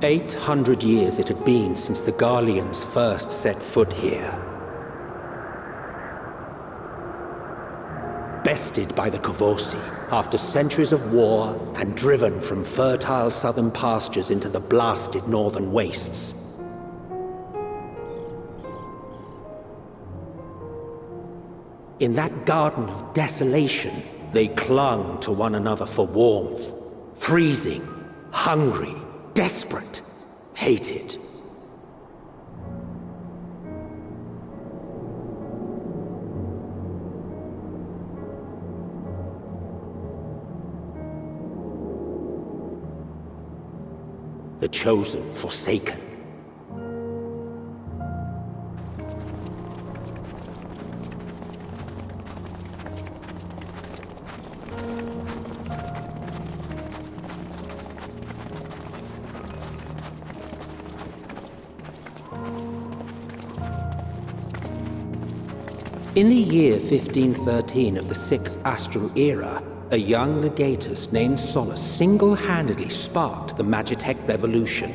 "800 years it had been since the Garleans first set foot here. Bested by the Kavosi after centuries of war and driven from fertile southern pastures into the blasted northern wastes. In that garden of desolation, they clung to one another for warmth, freezing, hungry, desperate, hated. The chosen forsaken. In the year 1513 of the 6th Astral Era, a young legatus named Solus single-handedly sparked the Magitech Revolution.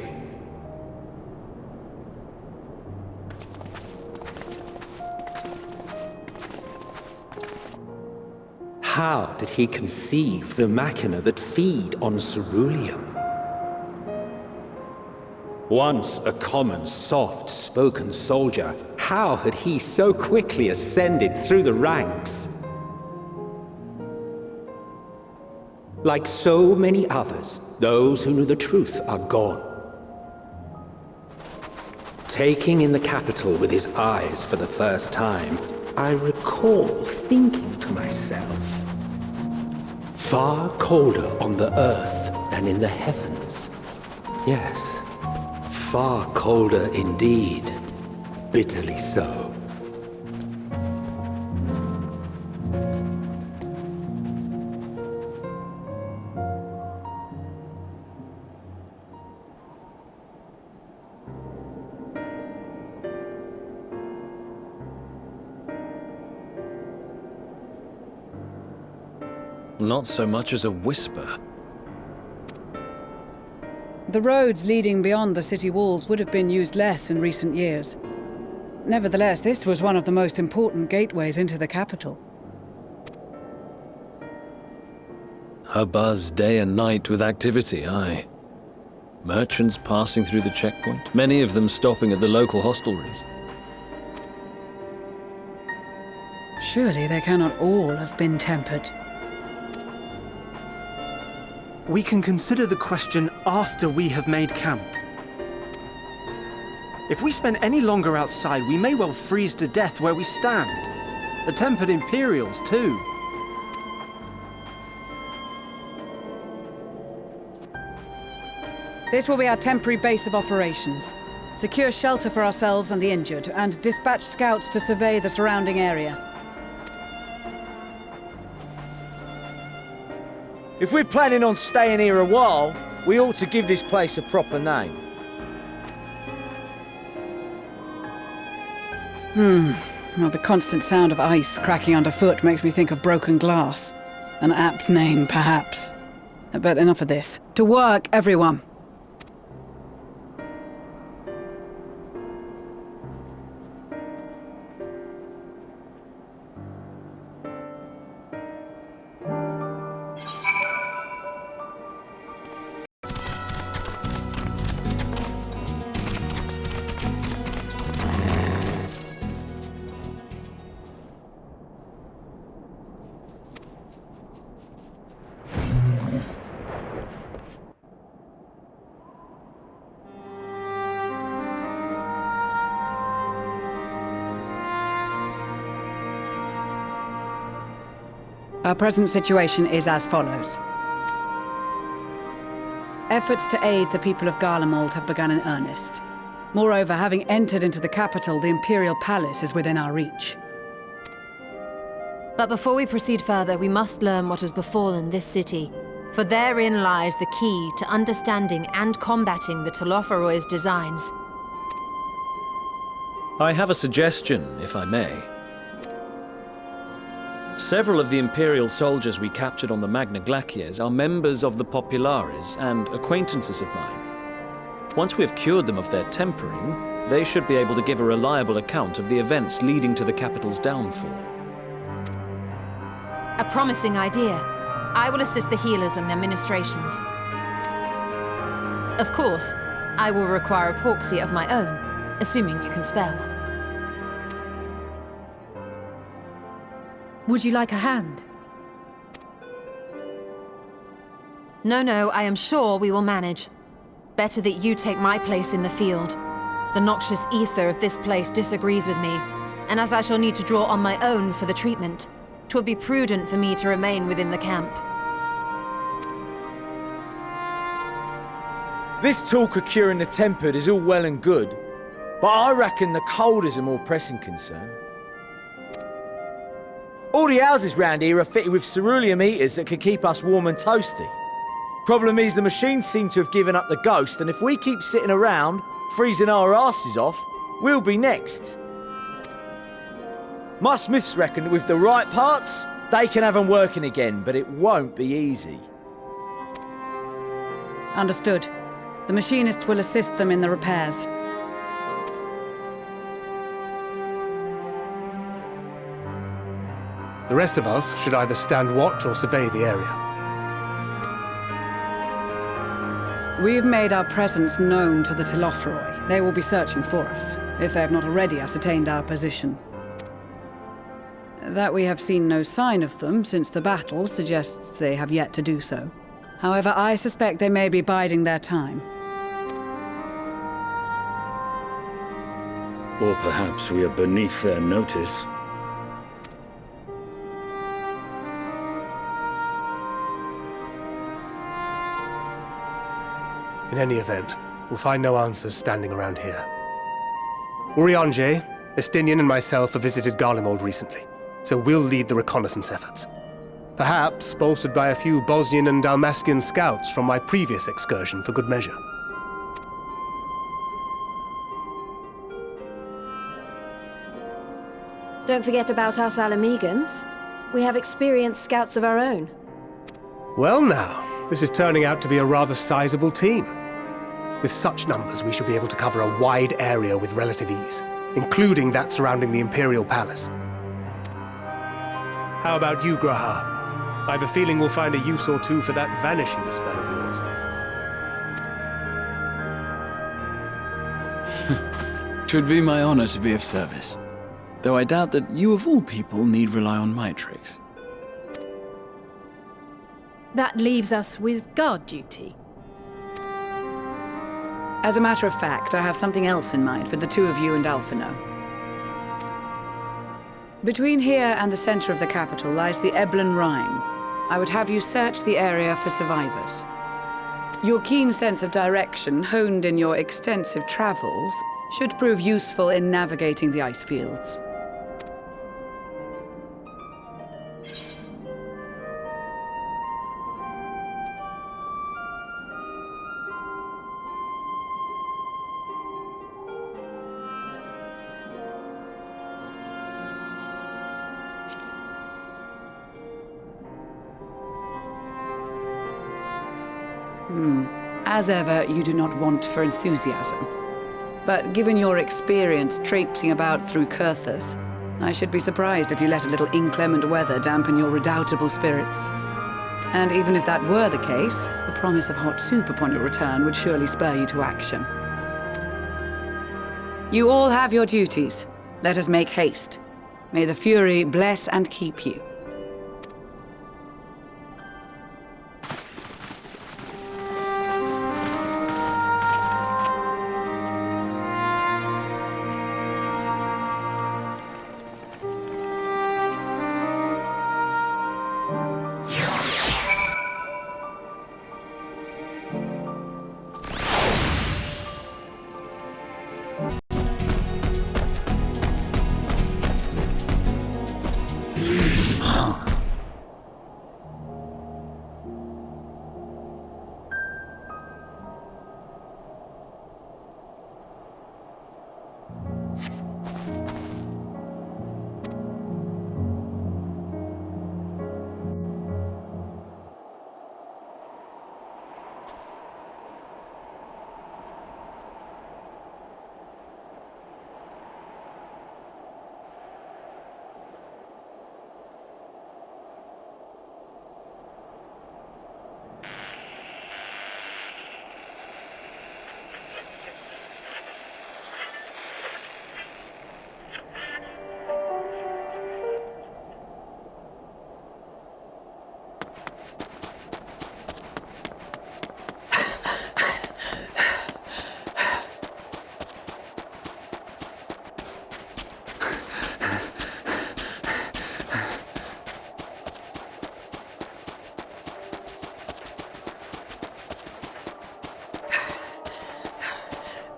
How did he conceive the machina that feed on ceruleum? Once a common, soft-spoken soldier, how had he so quickly ascended through the ranks? Like so many others, those who knew the truth are gone. Taking in the capital with his eyes for the first time, I recall thinking to myself, far colder on the earth than in the heavens. Yes, far colder indeed, bitterly so. Not so much as a whisper. The roads leading beyond the city walls would have been used less in recent years. Nevertheless, this was one of the most important gateways into the capital. A buzz day and night with activity, aye. Merchants passing through the checkpoint, many of them stopping at the local hostelries. Surely they cannot all have been tempered. We can consider the question after we have made camp. If we spend any longer outside, we may well freeze to death where we stand. The tempered Imperials, too. This will be our temporary base of operations. Secure shelter for ourselves and the injured, and dispatch scouts to survey the surrounding area. If we're planning on staying here a while, we ought to give this place a proper name. Well, the constant sound of ice cracking underfoot makes me think of broken glass. An apt name, perhaps. But enough of this. To work, everyone! Our present situation is as follows. Efforts to aid the people of Garlemald have begun in earnest. Moreover, having entered into the capital, the Imperial Palace is within our reach. But before we proceed further, we must learn what has befallen this city. For therein lies the key to understanding and combating the Telophoroid's designs. I have a suggestion, if I may. Several of the Imperial soldiers we captured on the Magna Glaciers are members of the Populares and acquaintances of mine. Once we have cured them of their tempering, they should be able to give a reliable account of the events leading to the capital's downfall. A promising idea. I will assist the healers in their ministrations. Of course, I will require a proxy of my own, assuming you can spare one. Would you like a hand? No, I am sure we will manage. Better that you take my place in the field. The noxious ether of this place disagrees with me, and as I shall need to draw on my own for the treatment, 'twill be prudent for me to remain within the camp. This talk of curing the tempered is all well and good, but I reckon the cold is a more pressing concern. All the houses round here are fitted with ceruleum heaters that could keep us warm and toasty. Problem is, the machines seem to have given up the ghost, and if we keep sitting around, freezing our asses off, we'll be next. My smiths reckon that with the right parts, they can have them working again, but it won't be easy. Understood. The machinists will assist them in the repairs. The rest of us should either stand watch or survey the area. We've made our presence known to the Telophoroi. They will be searching for us, if they have not already ascertained our position. That we have seen no sign of them since the battle suggests they have yet to do so. However, I suspect they may be biding their time. Or perhaps we are beneath their notice. In any event, we'll find no answers standing around here. Urianger, Estinian and myself have visited Garlemald recently, so we'll lead the reconnaissance efforts. Perhaps bolstered by a few Bosnian and Dalmatian scouts from my previous excursion for good measure. Don't forget about us Alamegans. We have experienced scouts of our own. Well now, this is turning out to be a rather sizable team. With such numbers, we should be able to cover a wide area with relative ease, including that surrounding the Imperial Palace. How about you, Graha? I have a feeling we'll find a use or two for that vanishing spell of yours. 'Twould be my honor to be of service, though I doubt that you of all people need rely on my tricks. That leaves us with guard duty. As a matter of fact, I have something else in mind for the two of you and Alphino. Between here and the center of the capital lies the Eblan Rhine. I would have you search the area for survivors. Your keen sense of direction, honed in your extensive travels, should prove useful in navigating the ice fields. As ever, you do not want for enthusiasm. But given your experience traipsing about through Kurthus, I should be surprised if you let a little inclement weather dampen your redoubtable spirits. And even if that were the case, the promise of hot soup upon your return would surely spur you to action. You all have your duties. Let us make haste. May the Fury bless and keep you.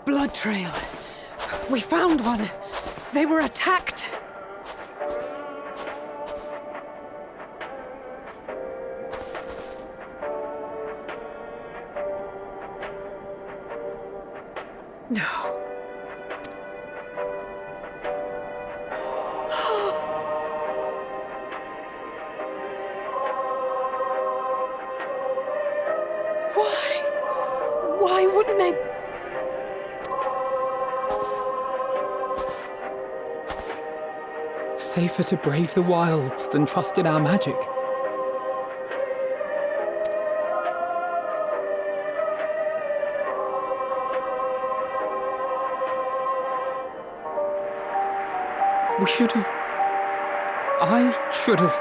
Blood trail. We found one. They were attacked. No. Why wouldn't they? Safer to brave the wilds than trust in our magic. We should have... I should have...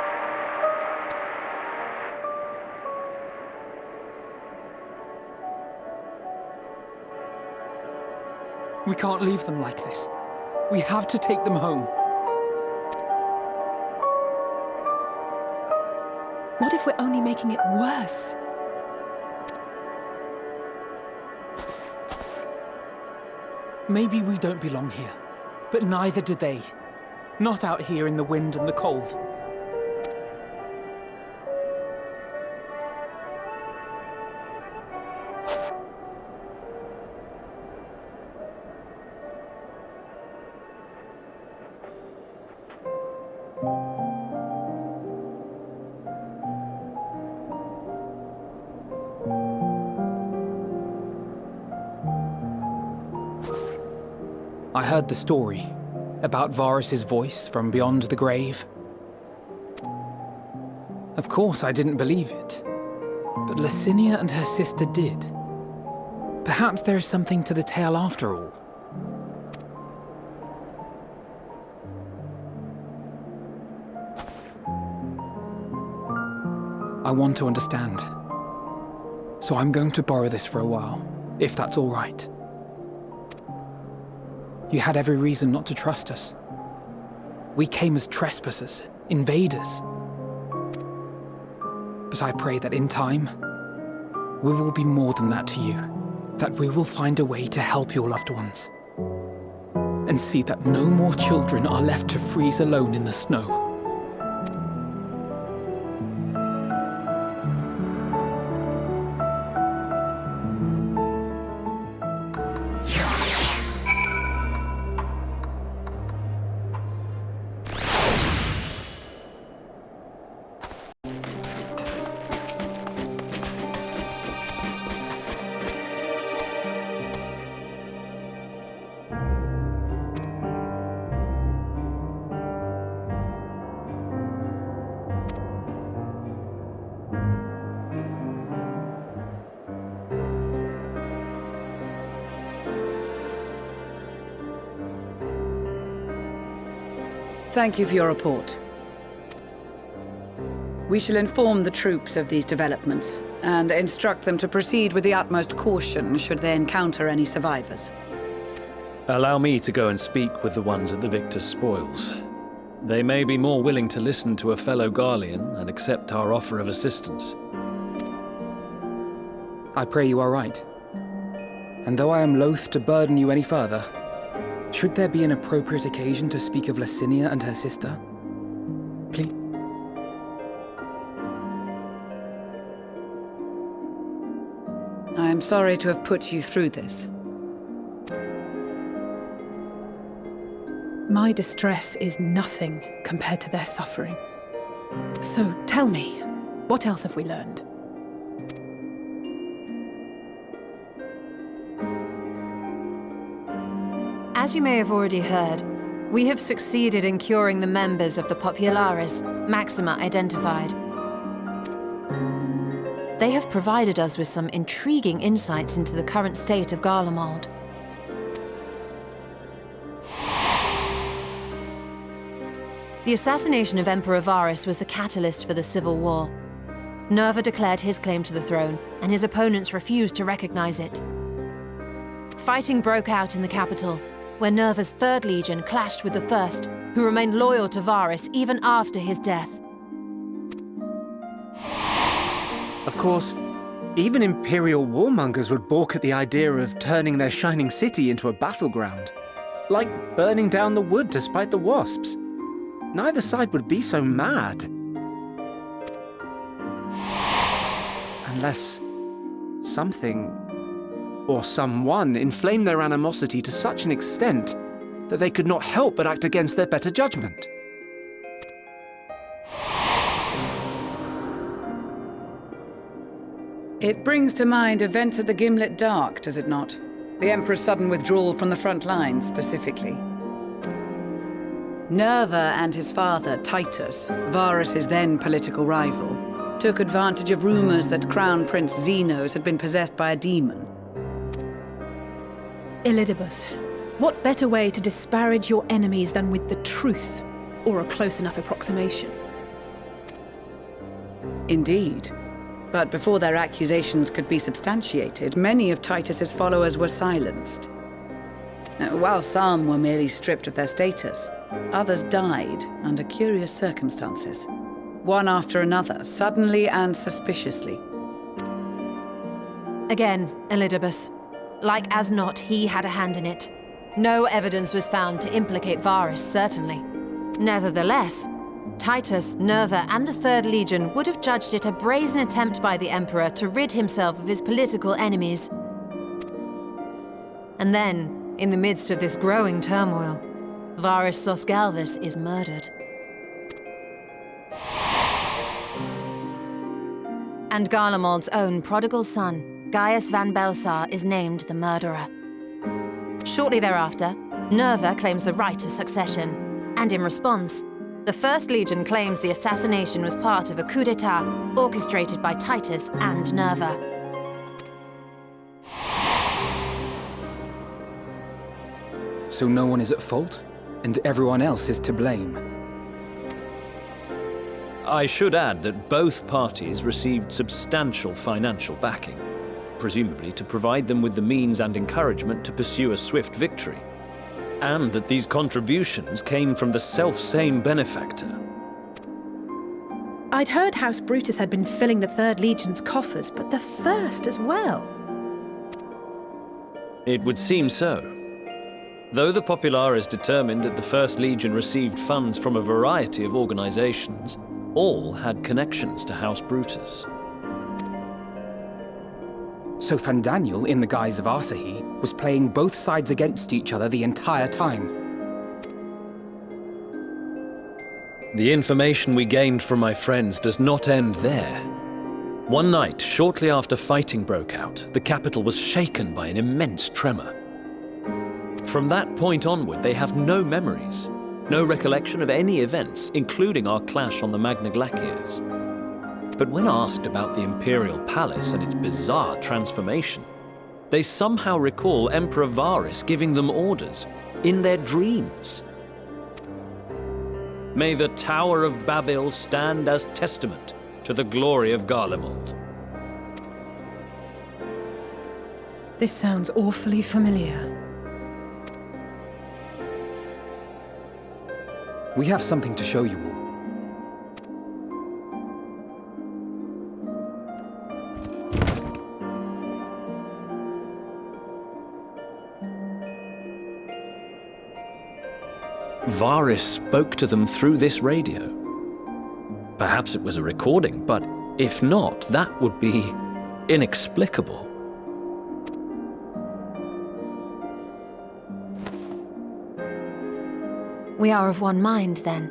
We can't leave them like this. We have to take them home. What if we're only making it worse? Maybe we don't belong here, but neither do they. Not out here in the wind and the cold. I heard the story about Varus's voice from beyond the grave. Of course, I didn't believe it, but Licinia and her sister did. Perhaps there is something to the tale after all. I want to understand, so I'm going to borrow this for a while, if that's all right. You had every reason not to trust us. We came as trespassers, invaders. But I pray that in time, we will be more than that to you. That we will find a way to help your loved ones. And see that no more children are left to freeze alone in the snow. Thank you for your report. We shall inform the troops of these developments and instruct them to proceed with the utmost caution should they encounter any survivors. Allow me to go and speak with the ones at the victor's spoils. They may be more willing to listen to a fellow Garlean and accept our offer of assistance. I pray you are right. And though I am loath to burden you any further, should there be an appropriate occasion to speak of Licinia and her sister, Please. I am sorry to have put you through this. My distress is nothing compared to their suffering. So tell me, what else have we learned? As you may have already heard, we have succeeded in curing the members of the Populares, Maxima identified. They have provided us with some intriguing insights into the current state of Garlemald. The assassination of Emperor Varus was the catalyst for the civil war. Nerva declared his claim to the throne, and his opponents refused to recognize it. Fighting broke out in the capital, where Nerva's 3rd Legion clashed with the 1st, who remained loyal to Varus even after his death. Of course, even Imperial warmongers would balk at the idea of turning their shining city into a battleground. Like burning down the wood to spite the wasps. Neither side would be so mad. Unless something or someone inflamed their animosity to such an extent that they could not help but act against their better judgment. It brings to mind events at the Gimlet Dark, does it not? The Emperor's sudden withdrawal from the front lines, specifically. Nerva and his father, Titus, Varus's then political rival, took advantage of rumors that Crown Prince Zenos had been possessed by a demon. Elidibus, what better way to disparage your enemies than with the truth, or a close enough approximation? Indeed. But before their accusations could be substantiated, many of Titus's followers were silenced. While some were merely stripped of their status, others died under curious circumstances. One after another, suddenly and suspiciously. Again, Elidibus. Like as not, he had a hand in it. No evidence was found to implicate Varus, certainly. Nevertheless, Titus, Nerva, and the 3rd Legion would have judged it a brazen attempt by the Emperor to rid himself of his political enemies. And then, in the midst of this growing turmoil, Varus Sosgalvus is murdered. And Garlemald's own prodigal son, Gaius van Belsar, is named the murderer. Shortly thereafter, Nerva claims the right of succession, and in response, the 1st Legion claims the assassination was part of a coup d'etat orchestrated by Titus and Nerva. So no one is at fault, and everyone else is to blame. I should add that both parties received substantial financial backing, presumably to provide them with the means and encouragement to pursue a swift victory. And that these contributions came from the self-same benefactor. I'd heard House Brutus had been filling the 3rd Legion's coffers, but the 1st as well. It would seem so. Though the Populares determined that the 1st Legion received funds from a variety of organizations, all had connections to House Brutus. So Fandaniel, in the guise of Alisaie, was playing both sides against each other the entire time. The information we gained from my friends does not end there. One night, shortly after fighting broke out, the capital was shaken by an immense tremor. From that point onward, they have no memories, no recollection of any events, including our clash on the Magna Glaciers. But when asked about the Imperial Palace and its bizarre transformation, they somehow recall Emperor Varus giving them orders in their dreams. May the Tower of Babil stand as testament to the glory of Garlemald. This sounds awfully familiar. We have something to show you all. Varus spoke to them through this radio. Perhaps it was a recording, but if not, that would be inexplicable. We are of one mind, then.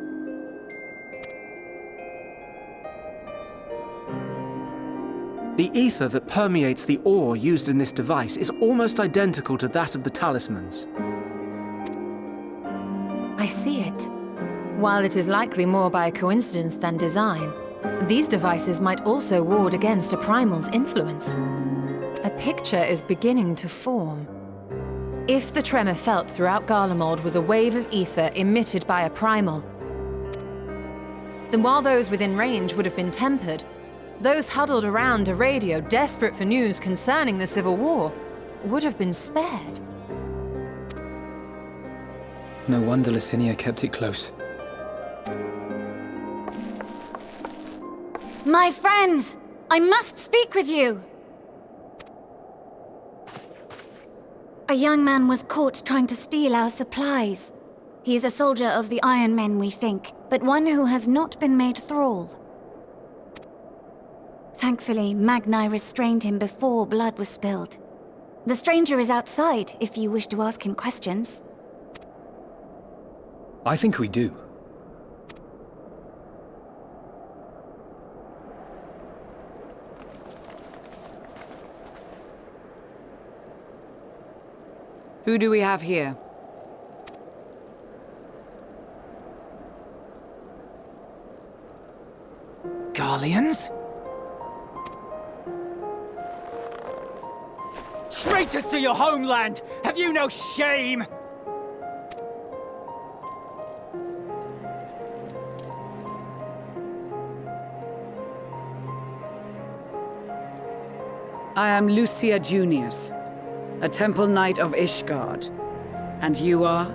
The ether that permeates the ore used in this device is almost identical to that of the talismans. I see it. While it is likely more by coincidence than design, these devices might also ward against a primal's influence. A picture is beginning to form. If the tremor felt throughout Garlemald was a wave of ether emitted by a primal, then while those within range would have been tempered, those huddled around a radio desperate for news concerning the civil war would have been spared. No wonder Licinia kept it close. My friends! I must speak with you! A young man was caught trying to steal our supplies. He is a soldier of the Iron Men, we think, but one who has not been made thrall. Thankfully, Magni restrained him before blood was spilled. The stranger is outside, if you wish to ask him questions. I think we do. Who do we have here? Garleans? Traitors to your homeland! Have you no shame? I am Lucia Junius, a Temple Knight of Ishgard. And you are?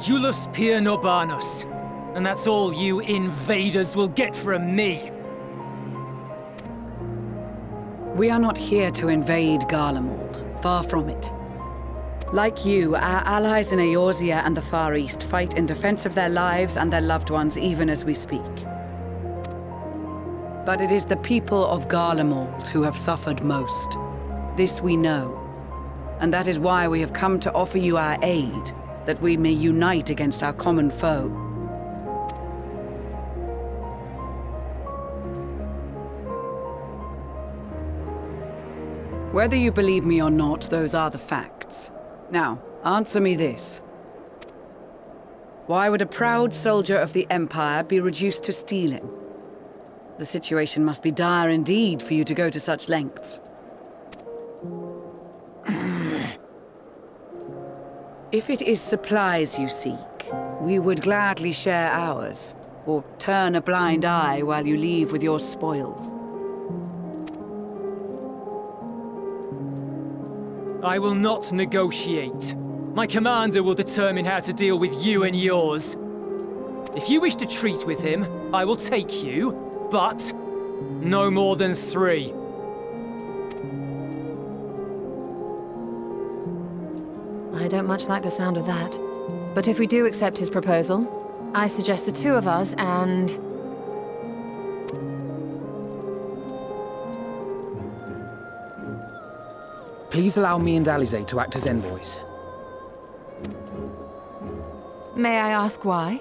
Jullus Pier Norbanus. And that's all you invaders will get from me. We are not here to invade Garlemald. Far from it. Like you, our allies in Eorzea and the Far East fight in defense of their lives and their loved ones even as we speak. But it is the people of Garlemald who have suffered most. This we know. And that is why we have come to offer you our aid, that we may unite against our common foe. Whether you believe me or not, those are the facts. Now, answer me this. Why would a proud soldier of the Empire be reduced to stealing? The situation must be dire indeed for you to go to such lengths. If it is supplies you seek, we would gladly share ours, or turn a blind eye while you leave with your spoils. I will not negotiate. My commander will determine how to deal with you and yours. If you wish to treat with him, I will take you, but no more than 3. I don't much like the sound of that. But if we do accept his proposal, I suggest the 2 of us and... Please allow me and Alisaie to act as envoys. May I ask why?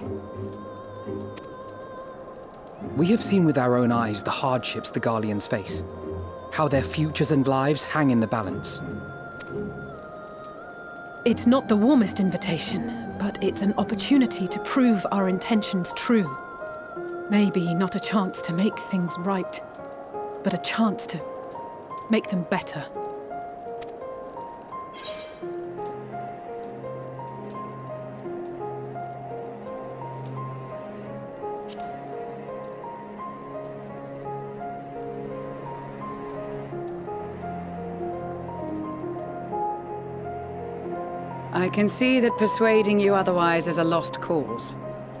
We have seen with our own eyes the hardships the Garleans face. How their futures and lives hang in the balance. It's not the warmest invitation, but it's an opportunity to prove our intentions true. Maybe not a chance to make things right, but a chance to make them better. I can see that persuading you otherwise is a lost cause,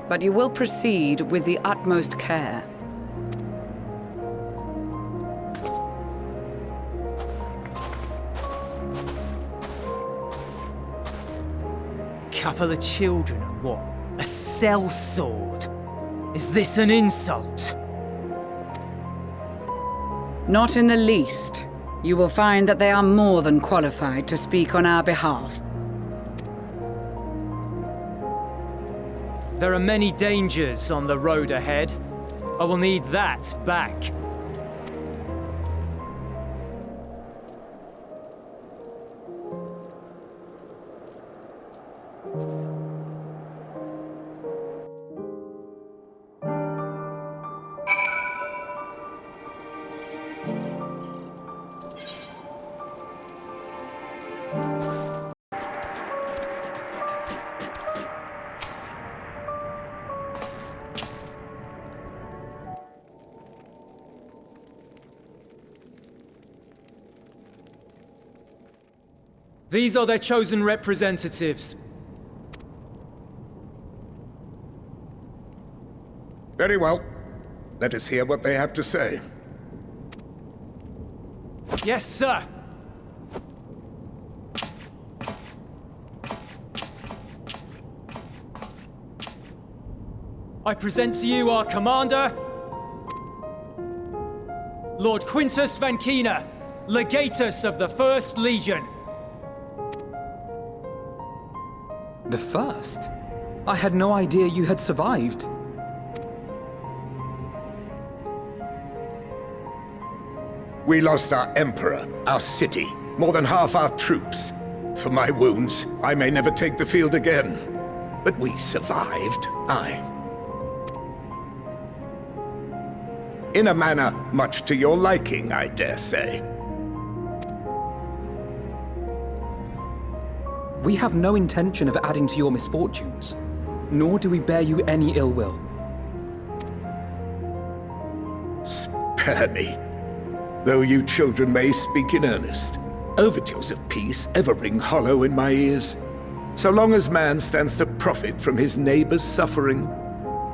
but you will proceed with the utmost care. Couple of children and what? A sellsword? Is this an insult? Not in the least. You will find that they are more than qualified to speak on our behalf. There are many dangers on the road ahead. I will need that back. These are their chosen representatives. Very well. Let us hear what they have to say. Yes, sir! I present to you our commander, Lord Quintus van Kina, Legatus of the First Legion. The first? I had no idea you had survived. We lost our emperor, our city, more than half our troops. For my wounds, I may never take the field again. But we survived, aye. In a manner much to your liking, I dare say. We have no intention of adding to your misfortunes, nor do we bear you any ill will. Spare me. Though you children may speak in earnest, overtures of peace ever ring hollow in my ears. So long as man stands to profit from his neighbor's suffering,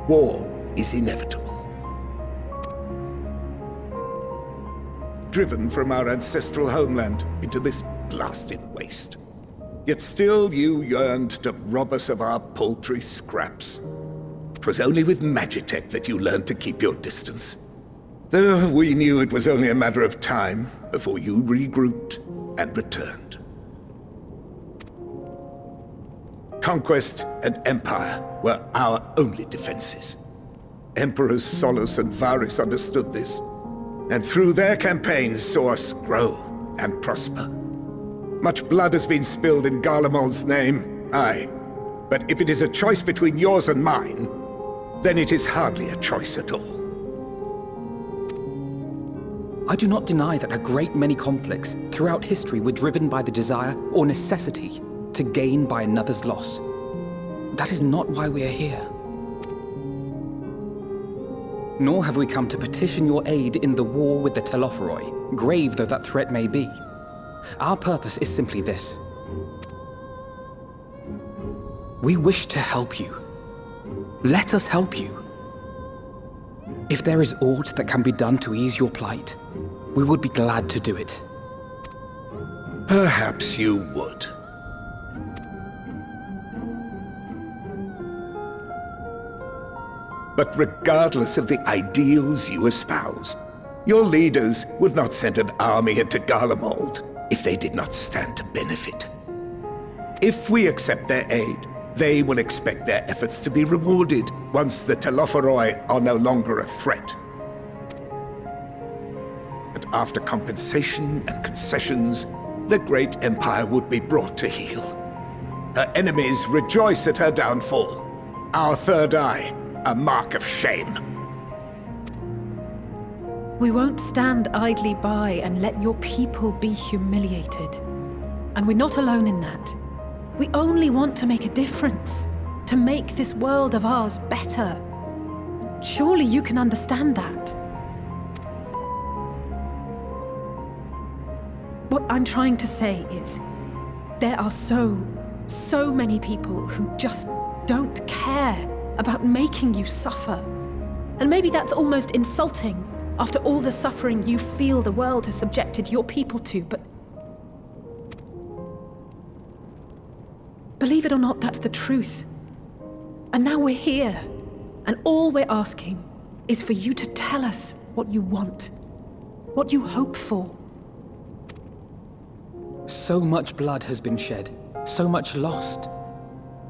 war is inevitable. Driven from our ancestral homeland into this blasted waste. Yet still you yearned to rob us of our paltry scraps. 'Twas only with Magitech that you learned to keep your distance. Though we knew it was only a matter of time before you regrouped and returned. Conquest and empire were our only defenses. Emperors Solus and Varys understood this, and through their campaigns saw us grow and prosper. Much blood has been spilled in Garlemald's name, aye. But if it is a choice between yours and mine, then it is hardly a choice at all. I do not deny that a great many conflicts throughout history were driven by the desire or necessity to gain by another's loss. That is not why we are here. Nor have we come to petition your aid in the war with the Telophoroi, grave though that threat may be. Our purpose is simply this. We wish to help you. Let us help you. If there is aught that can be done to ease your plight, we would be glad to do it. Perhaps you would. But regardless of the ideals you espouse, your leaders would not send an army into Garlemald if they did not stand to benefit. If we accept their aid, they will expect their efforts to be rewarded once the Telophoroi are no longer a threat. And after compensation and concessions, the great empire would be brought to heel. Her enemies rejoice at her downfall. Our third eye, a mark of shame. We won't stand idly by and let your people be humiliated. And we're not alone in that. We only want to make a difference, to make this world of ours better. Surely you can understand that. What I'm trying to say is, there are so many people who just don't care about making you suffer. And maybe that's almost insulting after all the suffering you feel the world has subjected your people to, but believe it or not, that's the truth. And now we're here, And all we're asking is for you to tell us what you want, what you hope for. So much blood has been shed, so much lost.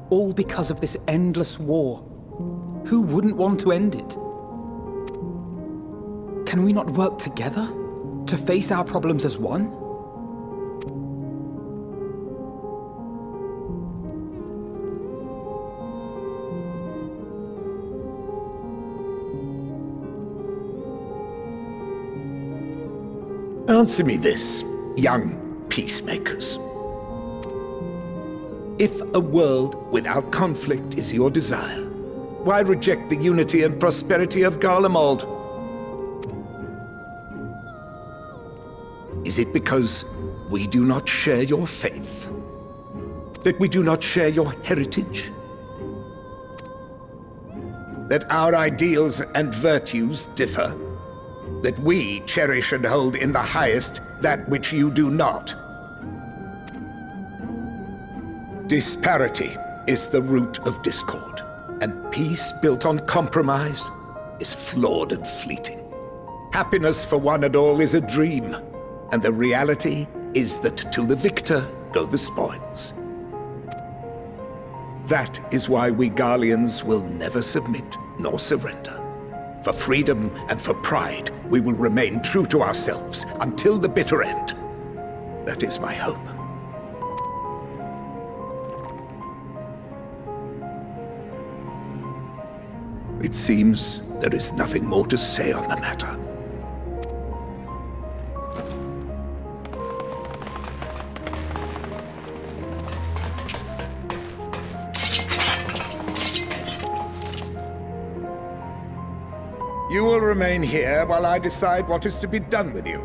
All because of this endless war. Who wouldn't want to end it? Can we not work together to face our problems as one? Answer me this, young peacemakers. If a world without conflict is your desire, why reject the unity and prosperity of Garlemald? Is it because we do not share your faith? That we do not share your heritage? That our ideals and virtues differ? That we cherish and hold in the highest that which you do not? Disparity is the root of discord, and peace built on compromise is flawed and fleeting. Happiness for one and all is a dream, and the reality is that to the victor go the spoils. That is why we Garleans will never submit nor surrender. For freedom and for pride, we will remain true to ourselves until the bitter end. That is my hope. It seems there is nothing more to say on the matter. You will remain here while I decide what is to be done with you.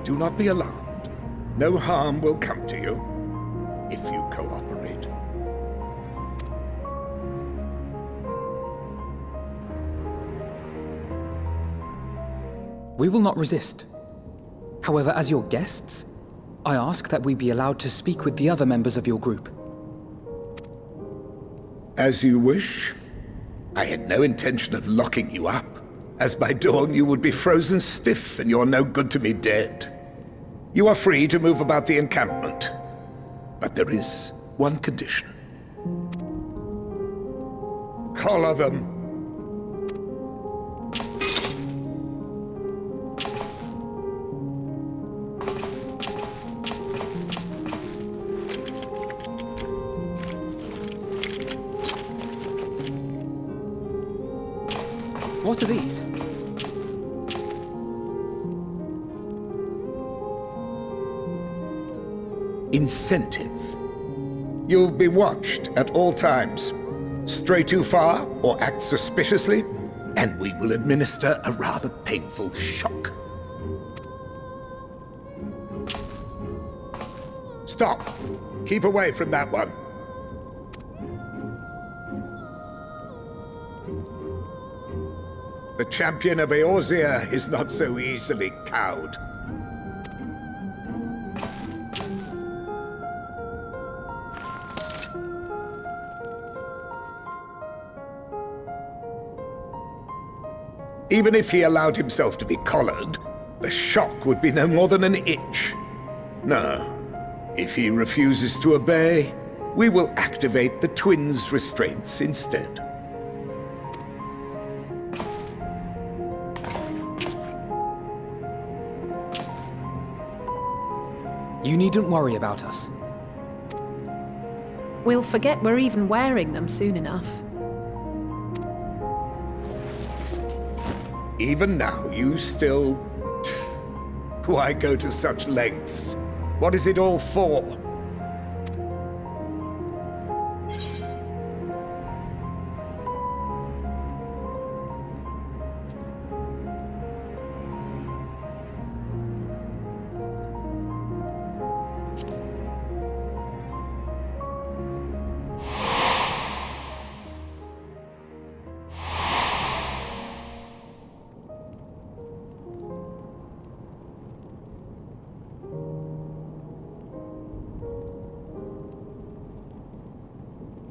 Do not be alarmed. No harm will come to you if you cooperate. We will not resist. However, as your guests, I ask that we be allowed to speak with the other members of your group. As you wish. I had no intention of locking you up, as by dawn you would be frozen stiff and you're no good to me dead. You are free to move about the encampment, but there is one condition. Collar them. What are these? Incentive. You'll be watched at all times. Stray too far or act suspiciously, and we will administer a rather painful shock. Stop! Keep away from that one. The champion of Eorzea is not so easily cowed. Even if he allowed himself to be collared, the shock would be no more than an itch. No. If he refuses to obey, we will activate the twins' restraints instead. You needn't worry about us. We'll forget we're even wearing them soon enough. Even now, you still... Why go to such lengths? What is it all for?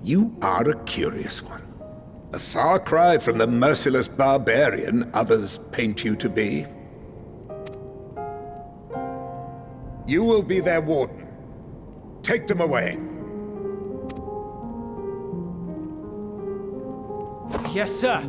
You are a curious one. A far cry from the merciless barbarian others paint you to be. You will be their warden. Take them away. Yes, sir.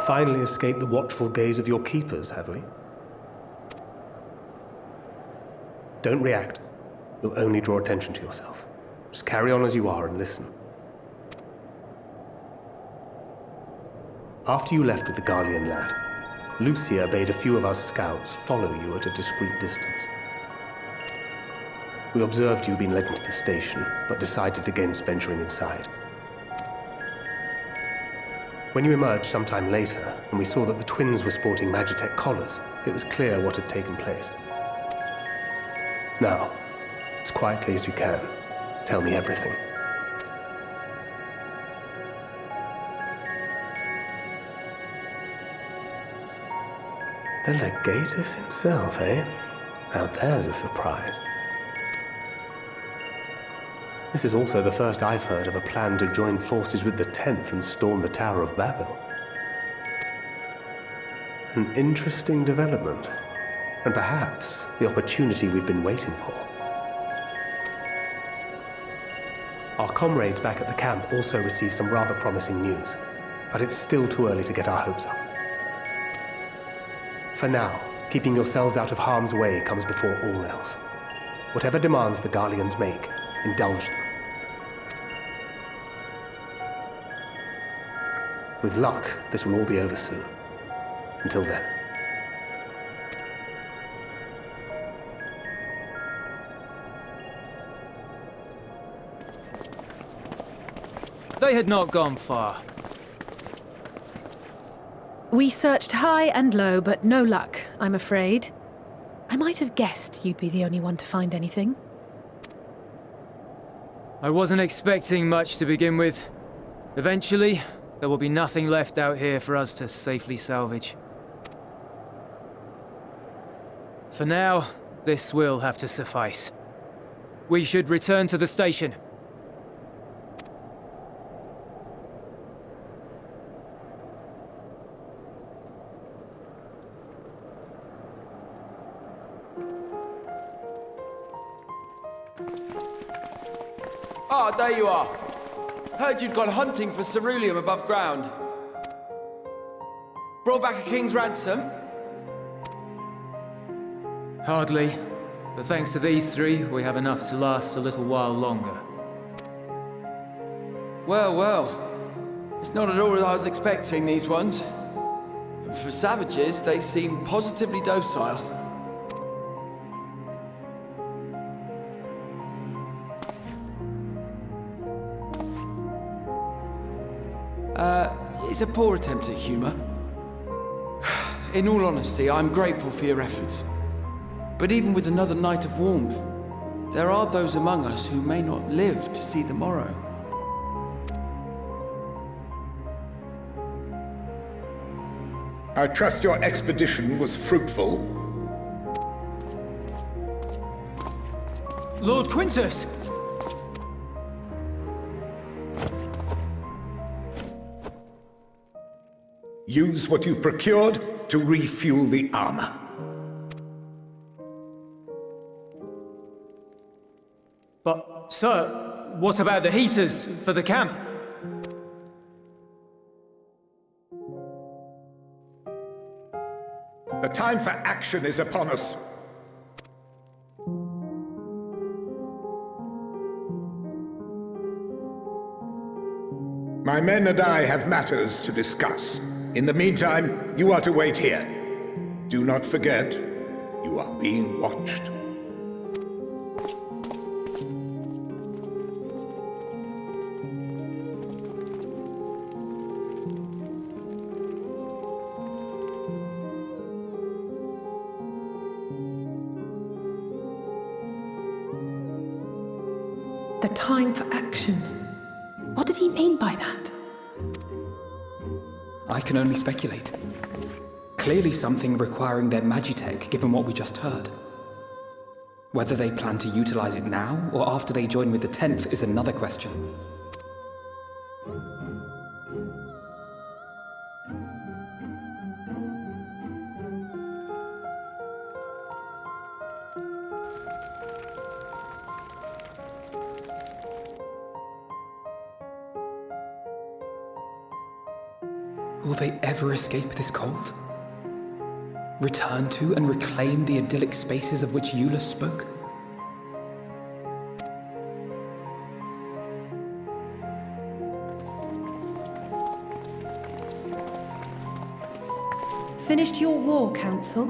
Finally escaped the watchful gaze of your keepers, have we? Don't react. You'll only draw attention to yourself. Just carry on as you are and listen. After you left with the Garlean lad, Lucia bade a few of us scouts follow you at a discreet distance. We observed you being led into the station, but decided against venturing inside. When you emerged sometime later, and we saw that the twins were sporting Magitech collars, it was clear what had taken place. Now, as quietly as you can, tell me everything. The Legatus himself, eh? Now there's a surprise. This is also the first I've heard of a plan to join forces with the 10th and storm the Tower of Babil. An interesting development, and perhaps the opportunity we've been waiting for. Our comrades back at the camp also received some rather promising news, but it's still too early to get our hopes up. For now, keeping yourselves out of harm's way comes before all else. Whatever demands the Garleans make, indulge them. With luck, this will all be over soon. Until then. They had not gone far. We searched high and low, but no luck, I'm afraid. I might have guessed you'd be the only one to find anything. I wasn't expecting much to begin with. Eventually, there will be nothing left out here for us to safely salvage. For now, this will have to suffice. We should return to the station. Ah, there you are. Heard you'd gone hunting for ceruleum above ground. Brought back a king's ransom? Hardly. But thanks to these three, we have enough to last a little while longer. Well, well. It's not at all what I was expecting, these ones. For savages, they seem positively docile. It's a poor attempt at humor. In all honesty, I'm grateful for your efforts. But even with another night of warmth, there are those among us who may not live to see the morrow. I trust your expedition was fruitful. Lord Quintus! Use what you procured to refuel the armor. But, sir, what about the heaters for the camp? The time for action is upon us. My men and I have matters to discuss. In the meantime, you are to wait here. Do not forget, you are being watched. The time for action. What did he mean by that? I can only speculate. Clearly something requiring their magitech, given what we just heard. Whether they plan to utilize it now, or after they join with the 10th, is another question. Will they ever escape this cult? Return to and reclaim the idyllic spaces of which Jullus spoke? Finished your war, Council?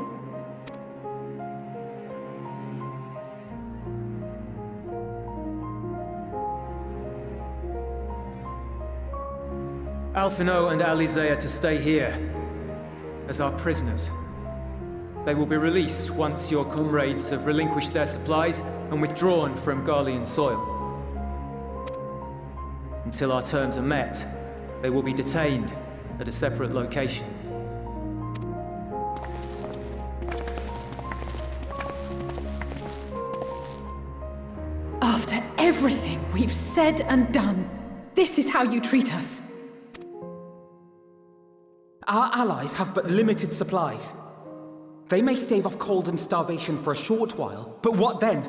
Alphino and Alisaie are to stay here, as our prisoners. They will be released once your comrades have relinquished their supplies and withdrawn from Garlean soil. Until our terms are met, they will be detained at a separate location. After everything we've said and done, this is how you treat us. Our allies have but limited supplies. They may stave off cold and starvation for a short while, but what then?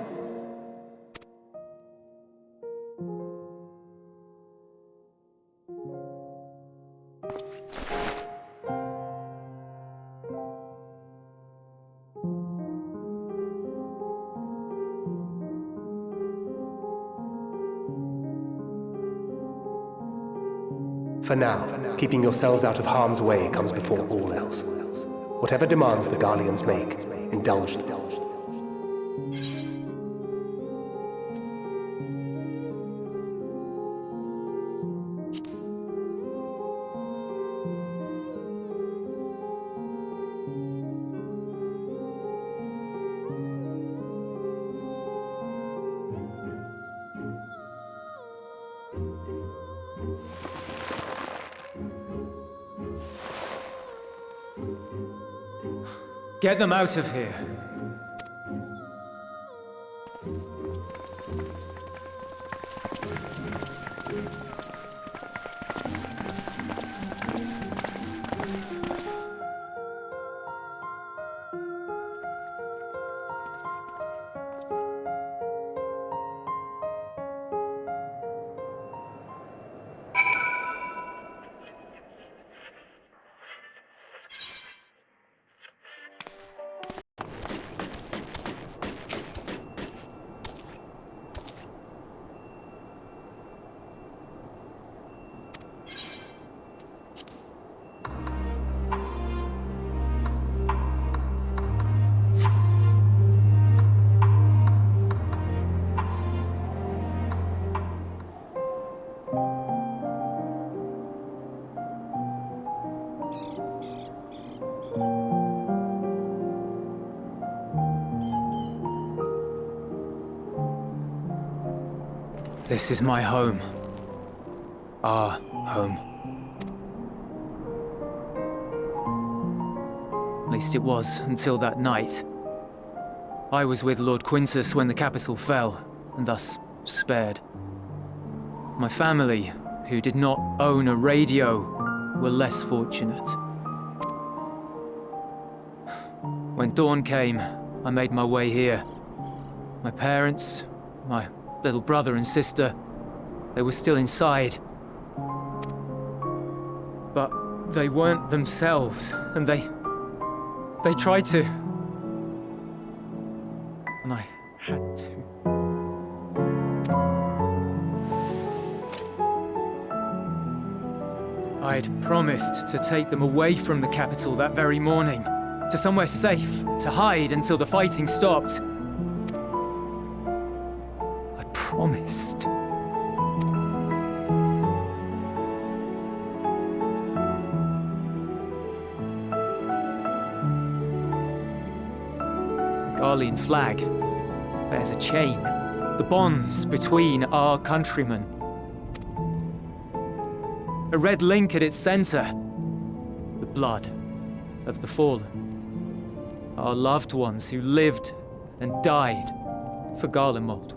For now, keeping yourselves out of harm's way comes before all else. Whatever demands the Garleans make, indulge them. Get them out of here. This is my home. Our home. At least it was, until that night. I was with Lord Quintus when the capital fell, and thus spared. My family, who did not own a radio, were less fortunate. When dawn came, I made my way here. My parents, my little brother and sister, they were still inside. But they weren't themselves, and they They tried to. And I had to. I'd promised to take them away from the capital that very morning, to somewhere safe, to hide until the fighting stopped. I promised. The Garlean flag bears a chain, the bonds between our countrymen. A red link at its center, the blood of the fallen. Our loved ones who lived and died for Garlemald.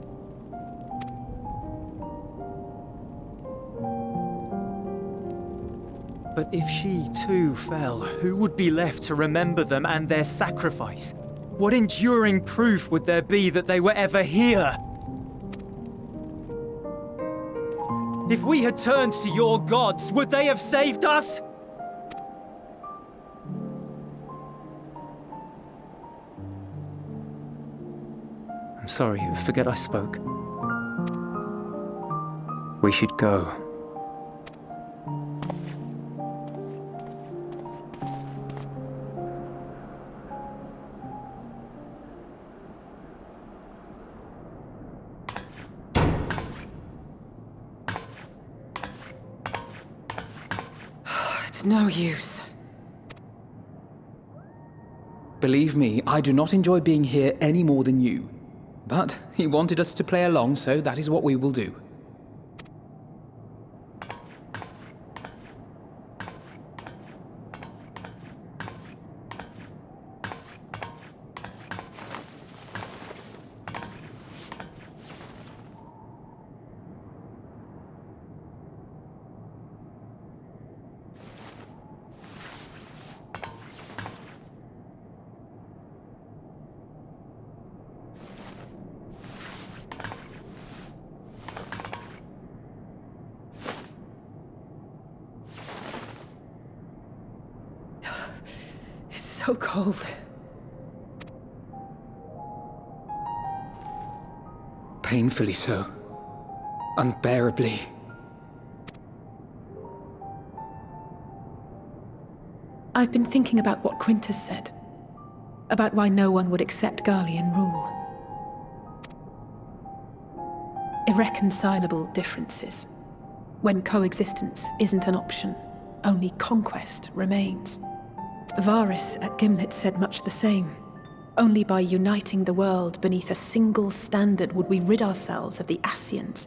But if she too fell, who would be left to remember them and their sacrifice? What enduring proof would there be that they were ever here? If we had turned to your gods, would they have saved us? I'm sorry, forget I spoke. We should go. No use. Believe me, I do not enjoy being here any more than you. But he wanted us to play along, so that is what we will do. So cold. Painfully so. Unbearably. I've been thinking about what Quintus said. About why no one would accept Garlean rule. Irreconcilable differences. When coexistence isn't an option, only conquest remains. Varys at Gimlet said much the same. Only by uniting the world beneath a single standard would we rid ourselves of the Ascians.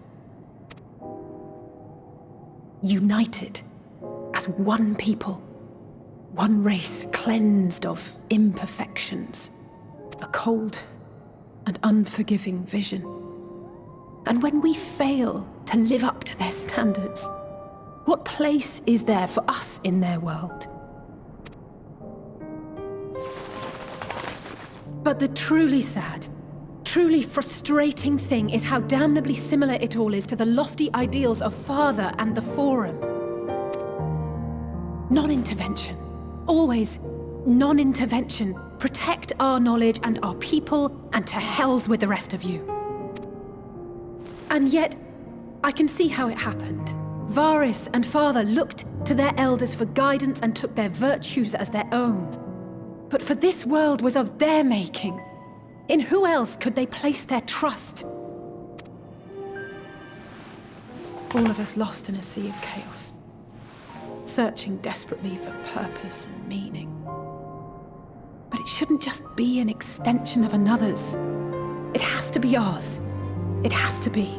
United as one people, one race cleansed of imperfections, a cold and unforgiving vision. And when we fail to live up to their standards, what place is there for us in their world? But the truly sad, truly frustrating thing is how damnably similar it all is to the lofty ideals of Father and the Forum. Non-intervention. Always non-intervention. Protect our knowledge and our people, and to hells with the rest of you. And yet, I can see how it happened. Varys and Father looked to their elders for guidance and took their virtues as their own. But for this world was of their making. In who else could they place their trust? All of us lost in a sea of chaos, searching desperately for purpose and meaning. But it shouldn't just be an extension of another's. It has to be ours. It has to be.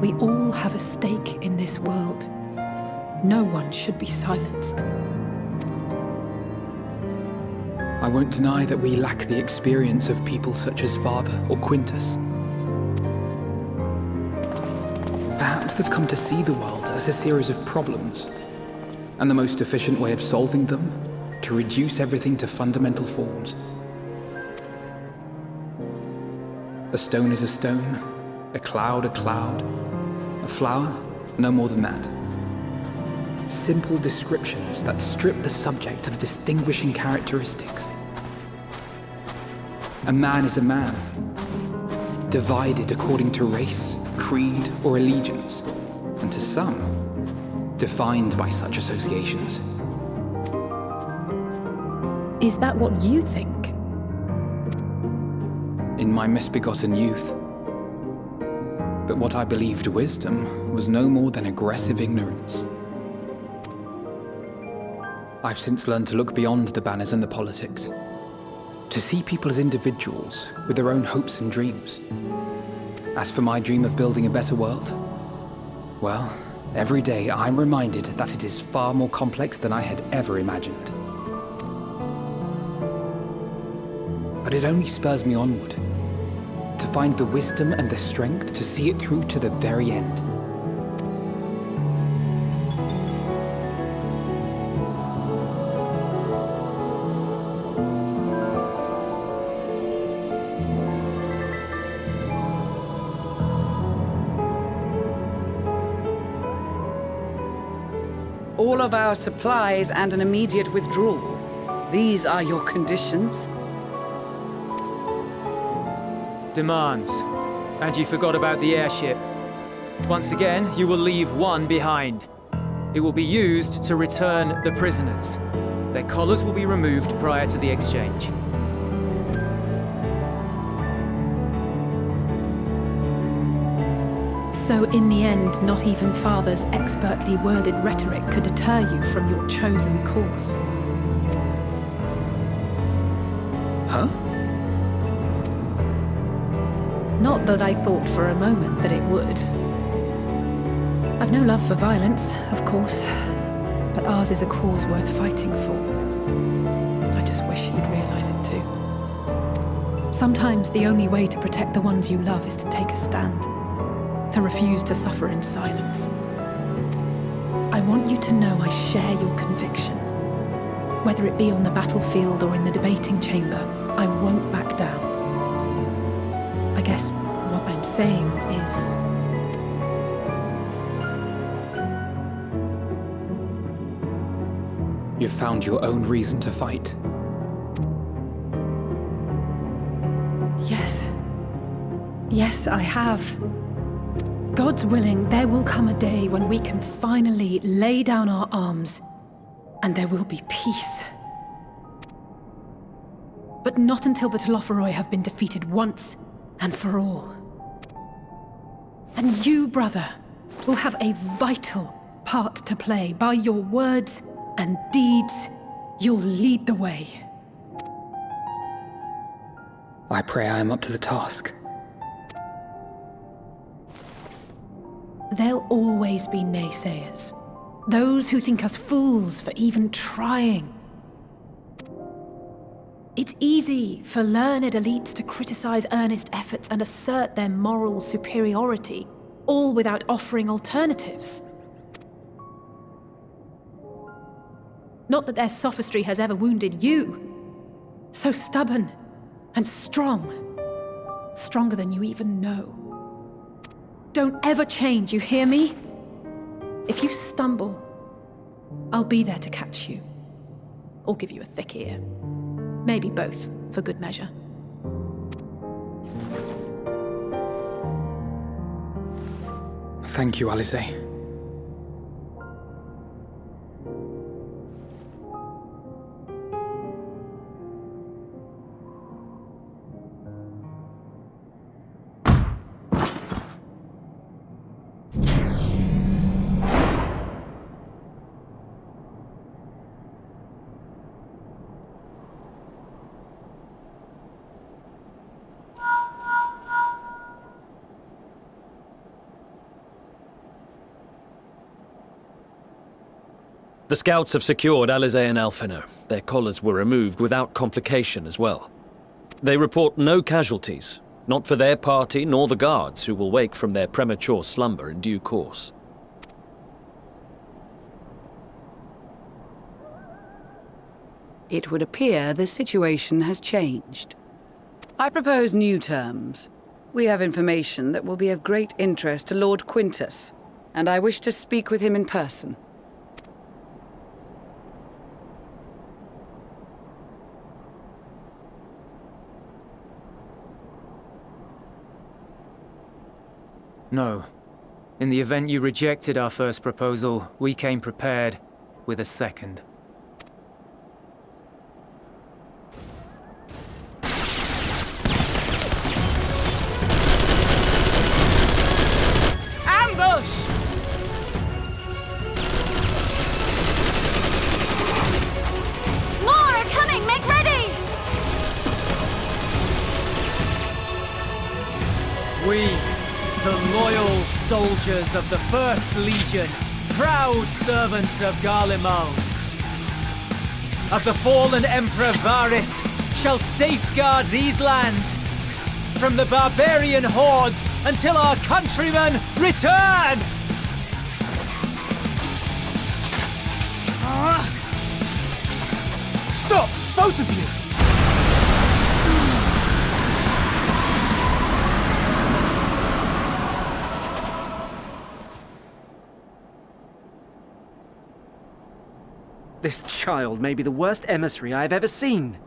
We all have a stake in this world. No one should be silenced. I won't deny that we lack the experience of people such as Father or Quintus. Perhaps they've come to see the world as a series of problems, and the most efficient way of solving them, to reduce everything to fundamental forms. A stone is a stone, a cloud, a flower, no more than that. simple descriptions that strip the subject of distinguishing characteristics. A man is a man, divided according to race, creed, or allegiance, and to some, defined by such associations. Is that what you think? In my misbegotten youth. But what I believed wisdom was no more than aggressive ignorance. I've since learned to look beyond the banners and the politics, to see people as individuals with their own hopes and dreams. As for my dream of building a better world, well, every day I'm reminded that it is far more complex than I had ever imagined. But it only spurs me onward, to find the wisdom and the strength to see it through to the very end. All of our supplies and an immediate withdrawal. These are your conditions? Demands. And you forgot about the airship. Once again, you will leave one behind. It will be used to return the prisoners. Their collars will be removed prior to the exchange. So in the end, not even Father's expertly worded rhetoric could deter you from your chosen course. Huh? Not that I thought for a moment that it would. I've no love for violence, of course, but ours is a cause worth fighting for. I just wish he'd realize it too. Sometimes the only way to protect the ones you love is to take a stand, to refuse to suffer in silence. I want you to know I share your conviction. Whether it be on the battlefield or in the debating chamber, I won't back down. I guess what I'm saying is... You've found your own reason to fight. Yes. Yes, I have. God's willing, there will come a day when we can finally lay down our arms, and there will be peace. But not until the Telophoroi have been defeated once and for all. And you, brother, will have a vital part to play. By your words and deeds, you'll lead the way. I pray I am up to the task. There'll always be naysayers. Those who think us fools for even trying. It's easy for learned elites to criticize earnest efforts and assert their moral superiority, all without offering alternatives. Not that their sophistry has ever wounded you. So stubborn and strong. Stronger than you even know. Don't ever change, you hear me? If you stumble, I'll be there to catch you. Or give you a thick ear. Maybe both, for good measure. Thank you, Alisaie. The scouts have secured Alisaie and Alphino. Their collars were removed without complication as well. They report no casualties, not for their party nor the guards, who will wake from their premature slumber in due course. It would appear the situation has changed. I propose new terms. We have information that will be of great interest to Lord Quintus, and I wish to speak with him in person. No. In the event you rejected our first proposal, we came prepared with a second. Ambush! More are coming! Make ready! We, the loyal soldiers of the First Legion, proud servants of Garlemald, of the fallen Emperor Varys, shall safeguard these lands from the barbarian hordes until our countrymen return! Stop! Both of you! This child may be the worst emissary I have ever seen.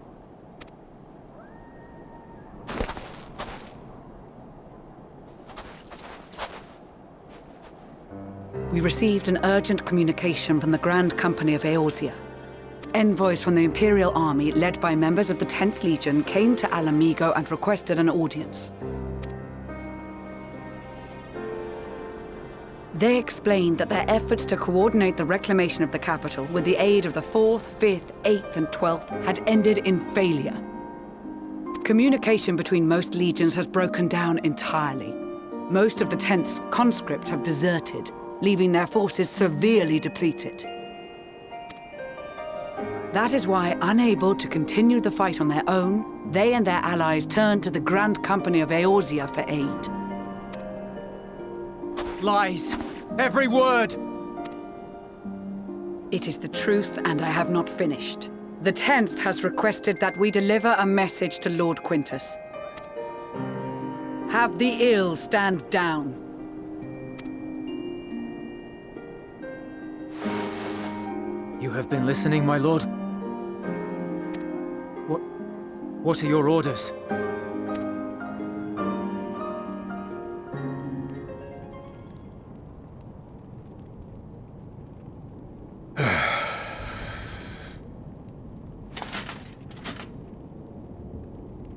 We received an urgent communication from the Grand Company of Eorzea. Envoys from the Imperial Army, led by members of the 10th Legion, came to Alamigo and requested an audience. They explained that their efforts to coordinate the reclamation of the capital with the aid of the 4th, 5th, 8th, and 12th had ended in failure. Communication between most legions has broken down entirely. Most of the 10th's conscripts have deserted, leaving their forces severely depleted. That is why, unable to continue the fight on their own, they and their allies turned to the Grand Company of Eorzea for aid. Lies! Every word! It is the truth, and I have not finished. The 10th has requested that we deliver a message to Lord Quintus. Have the ill stand down. You have been listening, my lord? What are your orders?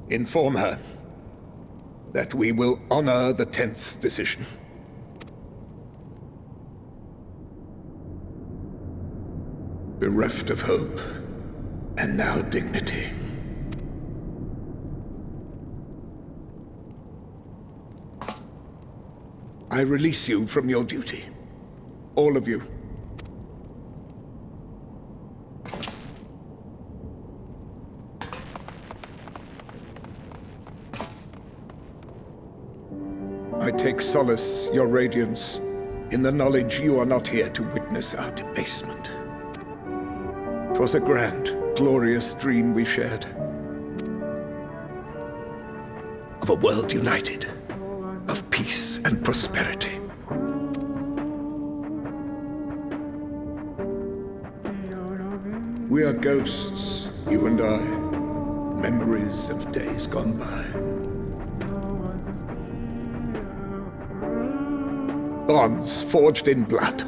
Inform her that we will honor the 10th's decision. Bereft of hope, and now dignity. I release you from your duty. All of you. I take solace, your radiance, in the knowledge you are not here to witness our debasement. 'Twas a grand, glorious dream we shared. Of a world united, of peace and prosperity. We are ghosts, you and I, memories of days gone by. Bonds forged in blood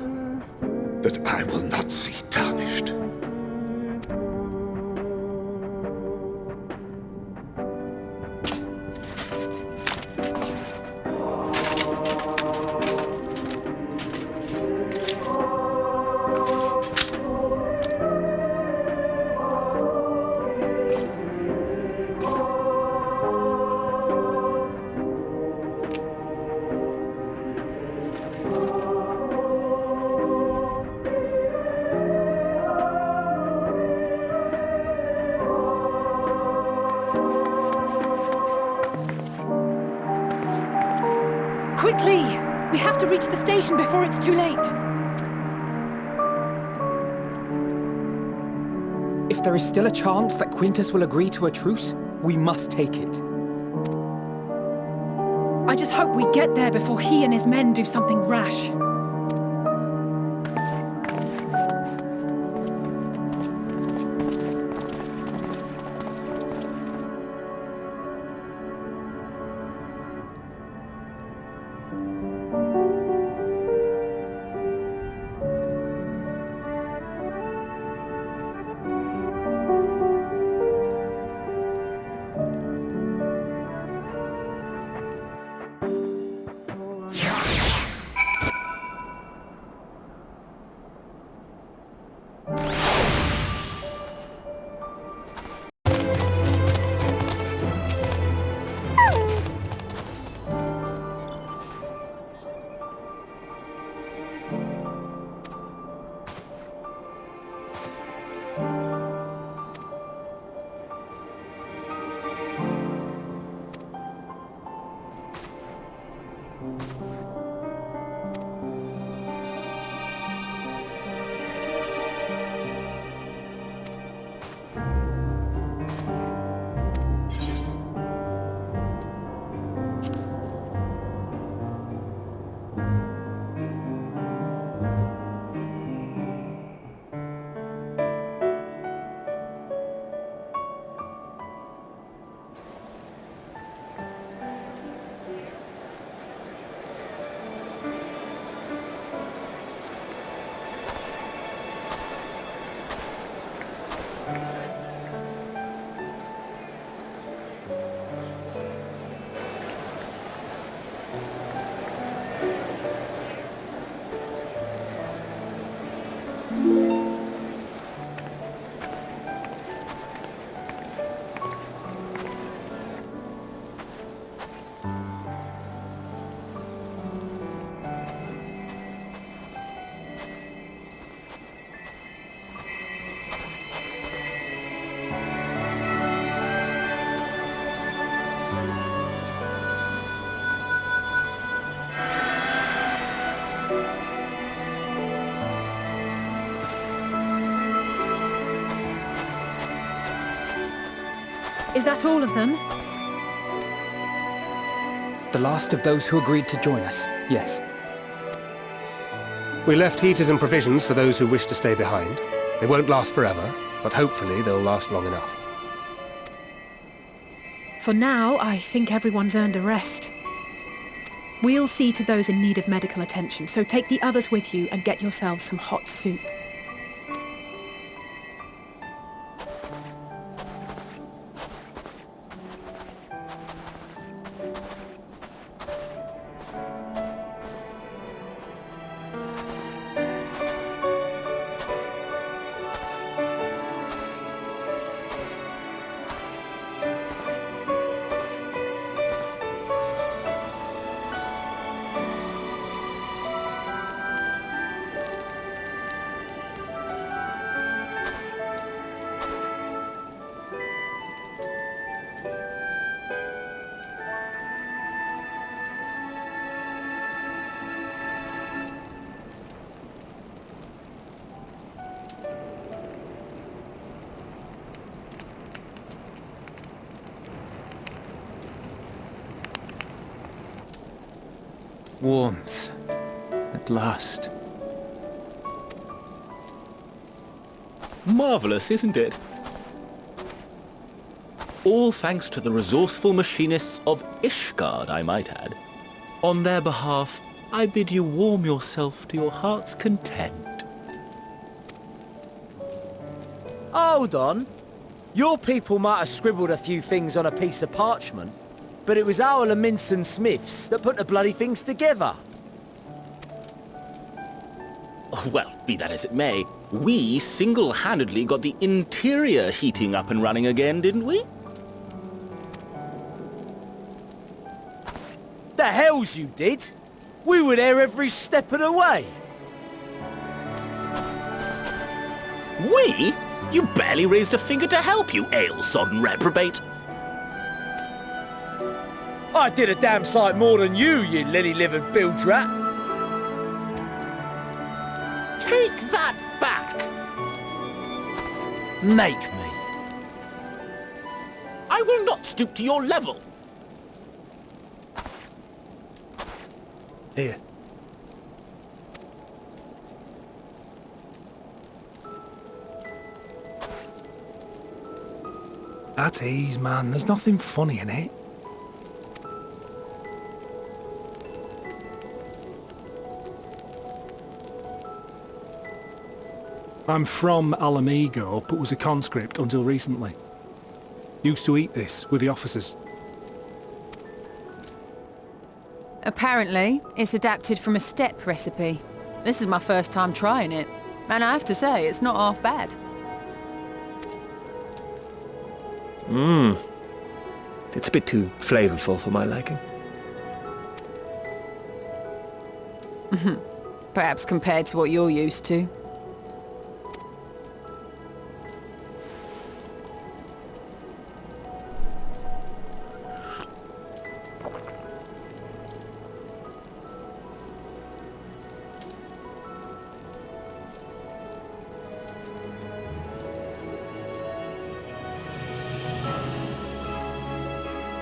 that I will not see tarnished. Quickly! We have to reach the station before it's too late. If there is still a chance that Quintus will agree to a truce, we must take it. I just hope we get there before he and his men do something rash. Is that all of them? The last of those who agreed to join us, yes. We left heaters and provisions for those who wish to stay behind. They won't last forever, but hopefully they'll last long enough. For now, I think everyone's earned a rest. We'll see to those in need of medical attention, so take the others with you and get yourselves some hot soup. Warmth. At last. Marvelous, isn't it? All thanks to the resourceful machinists of Ishgard, I might add. On their behalf, I bid you warm yourself to your heart's content. Hold on. Your people might have scribbled a few things on a piece of parchment, but it was our Leminson Smiths that put the bloody things together. Well, be that as it may, we single-handedly got the interior heating up and running again, didn't we? The hells you did! We were there every step of the way! We? You barely raised a finger to help, you ale-sodden reprobate! I did a damn sight more than you, you lily-livered bilge rat! Take that back! Make me. I will not stoop to your level! Here. At ease, man. There's nothing funny in it. I'm from Alamigo, but was a conscript until recently. Used to eat this with the officers. Apparently, it's adapted from a steppe recipe. This is my first time trying it, and I have to say, it's not half bad. It's a bit too flavorful for my liking. Perhaps compared to what you're used to.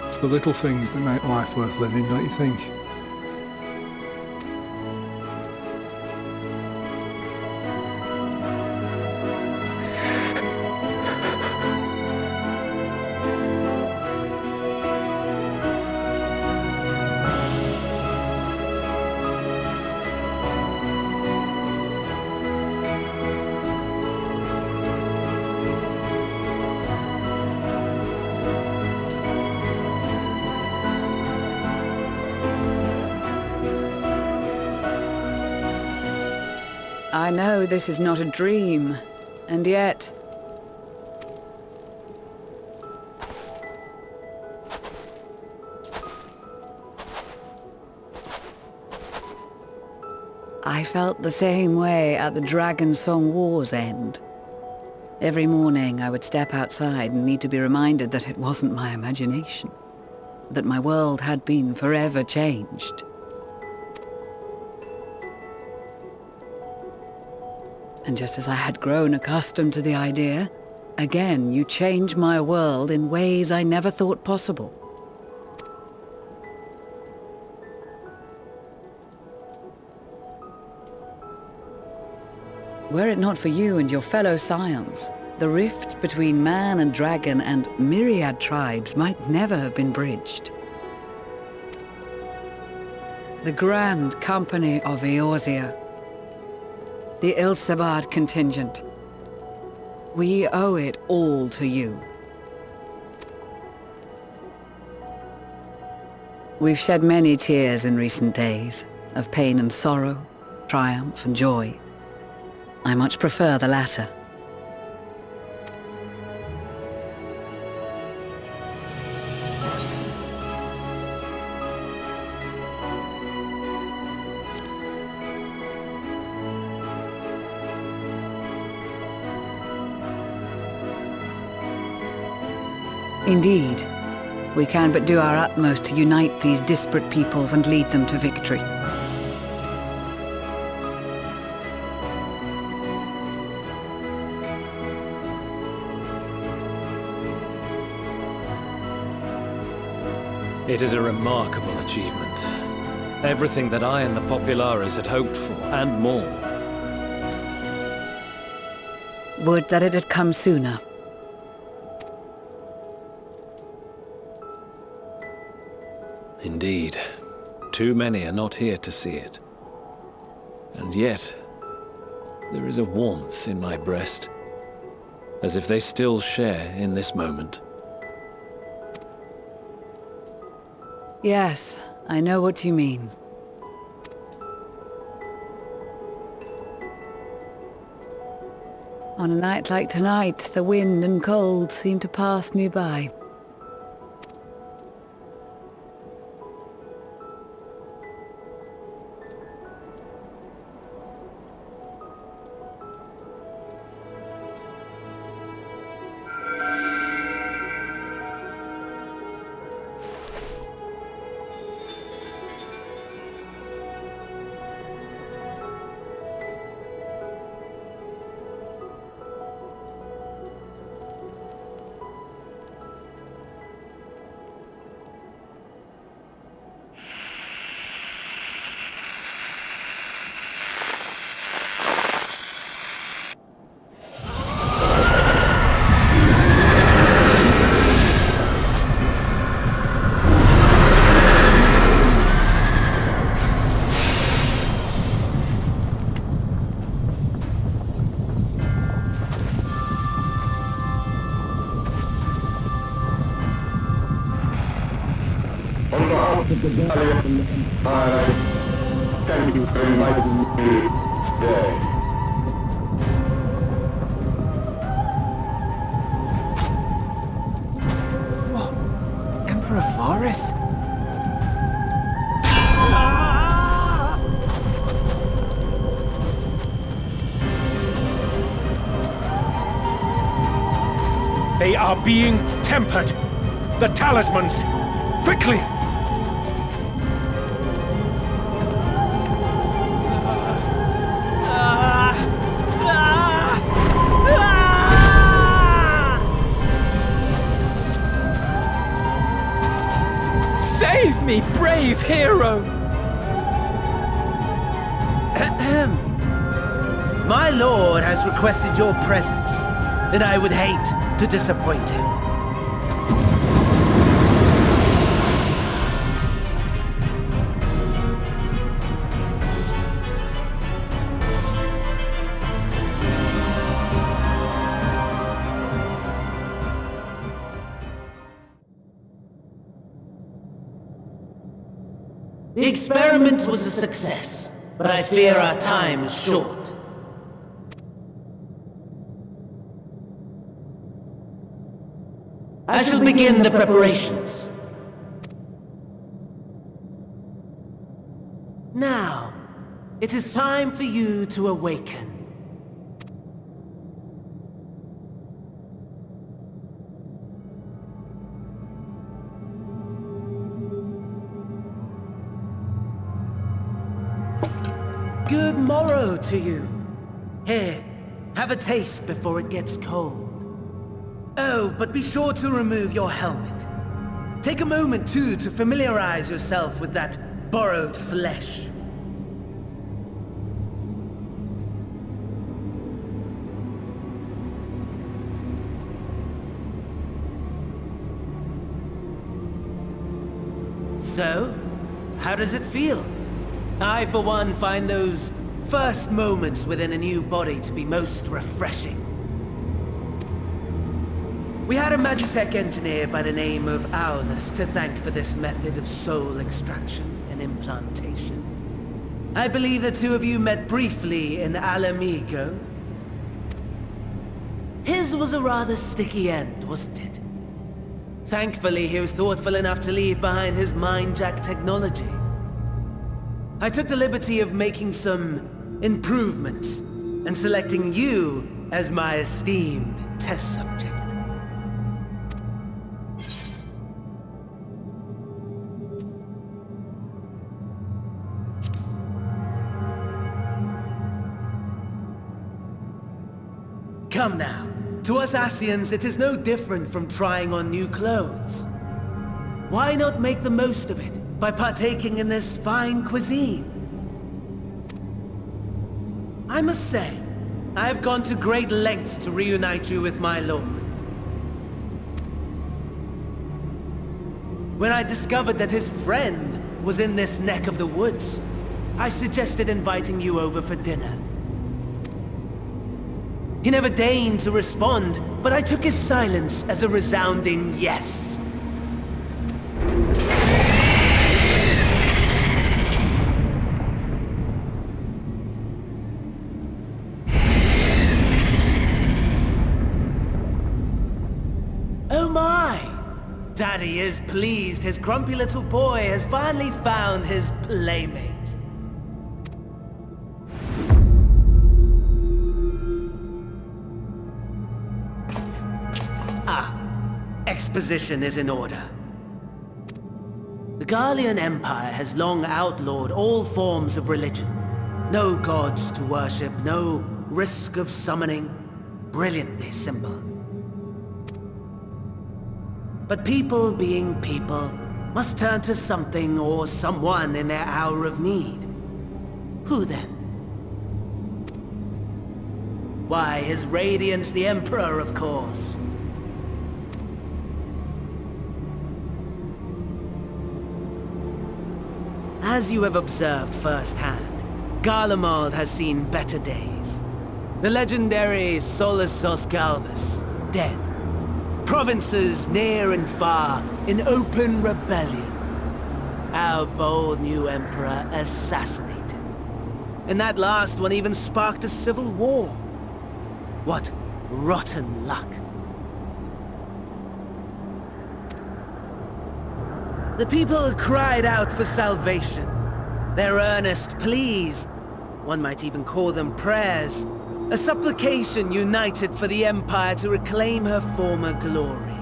It's the little things that make life worth living, don't you think? I know this is not a dream, and yet... I felt the same way at the Dragon Song War's end. Every morning I would step outside and need to be reminded that it wasn't my imagination, that my world had been forever changed. And just as I had grown accustomed to the idea, again you change my world in ways I never thought possible. Were it not for you and your fellow Scions, the rift between man and dragon and myriad tribes might never have been bridged. The Grand Company of Eorzea, the Ilsabard contingent, we owe it all to you. We've shed many tears in recent days, of pain and sorrow, triumph and joy. I much prefer the latter. Indeed, we can but do our utmost to unite these disparate peoples and lead them to victory. It is a remarkable achievement. Everything that I and the Populares had hoped for, and more. Would that it had come sooner. Indeed. Too many are not here to see it. And yet, there is a warmth in my breast, as if they still share in this moment. Yes, I know what you mean. On a night like tonight, the wind and cold seem to pass me by. The Galleon Empire, thank you for inviting me today. What? Emperor Varus? They are being tempered! The talismans! Quickly! Save me, brave hero! My lord has requested your presence, and I would hate to disappoint him. The experiment was a success, but I fear our time is short. I shall begin the preparations. Now, it is time for you to awaken. Good morrow to you. Here, have a taste before it gets cold. Oh, but be sure to remove your helmet. Take a moment too to familiarize yourself with that borrowed flesh. So, how does it feel? I, for one, find those first moments within a new body to be most refreshing. We had a Magitech engineer by the name of Jullus to thank for this method of soul extraction and implantation. I believe the two of you met briefly in Alamigo. His was a rather sticky end, wasn't it? Thankfully, he was thoughtful enough to leave behind his mind-jack technology. I took the liberty of making some improvements and selecting you as my esteemed test subject. Come now. To us Asians, it is no different from trying on new clothes. Why not make the most of it by partaking in this fine cuisine? I must say, I have gone to great lengths to reunite you with my lord. When I discovered that his friend was in this neck of the woods, I suggested inviting you over for dinner. He never deigned to respond, but I took his silence as a resounding yes. Oh my! Daddy is pleased his grumpy little boy has finally found his playmate. Exposition is in order. The Garlean Empire has long outlawed all forms of religion. No gods to worship, no risk of summoning. Brilliantly simple. But people being people must turn to something or someone in their hour of need. Who then? Why, His Radiance the Emperor, of course. As you have observed firsthand, Garlemald has seen better days. The legendary Solus Galvus, dead. Provinces near and far in open rebellion. Our bold new emperor assassinated. And that last one even sparked a civil war. What rotten luck. The people cried out for salvation. Their earnest pleas, one might even call them prayers, a supplication united for the Empire to reclaim her former glory.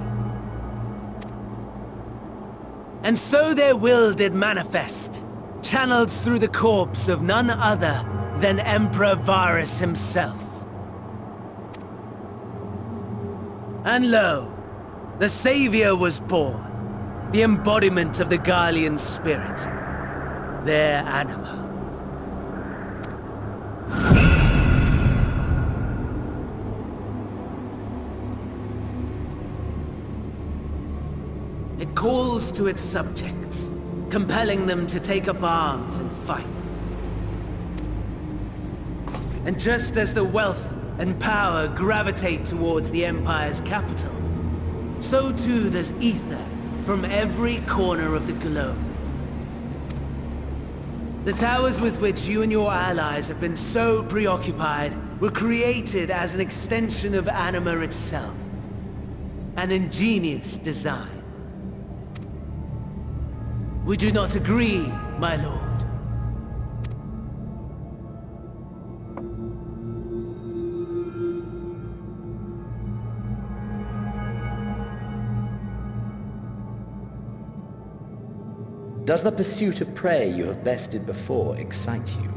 And so their will did manifest, channeled through the corpse of none other than Emperor Varus himself. And lo, the Savior was born. The embodiment of the Garlean spirit. Their Anima. It calls to its subjects, compelling them to take up arms and fight. And just as the wealth and power gravitate towards the Empire's capital, so too does ether from every corner of the globe. The towers with which you and your allies have been so preoccupied were created as an extension of Anima itself. An ingenious design. Would you not agree, my lord? Does the pursuit of prey you have bested before excite you?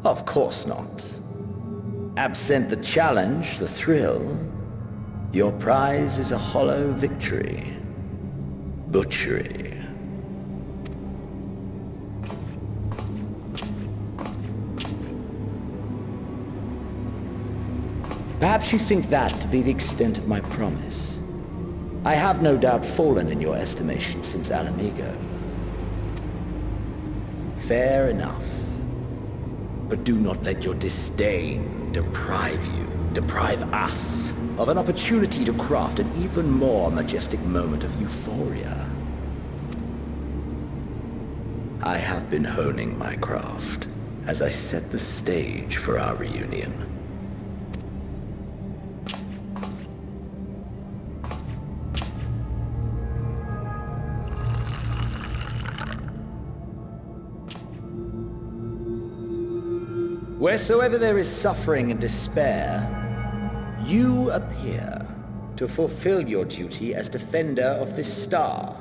Of course not. Absent the challenge, the thrill, your prize is a hollow victory. Butchery. Perhaps you think that to be the extent of my promise. I have no doubt fallen in your estimation since Alamigo. Fair enough. But do not let your disdain deprive us, of an opportunity to craft an even more majestic moment of euphoria. I have been honing my craft as I set the stage for our reunion. Wheresoever there is suffering and despair, you appear to fulfill your duty as defender of this star.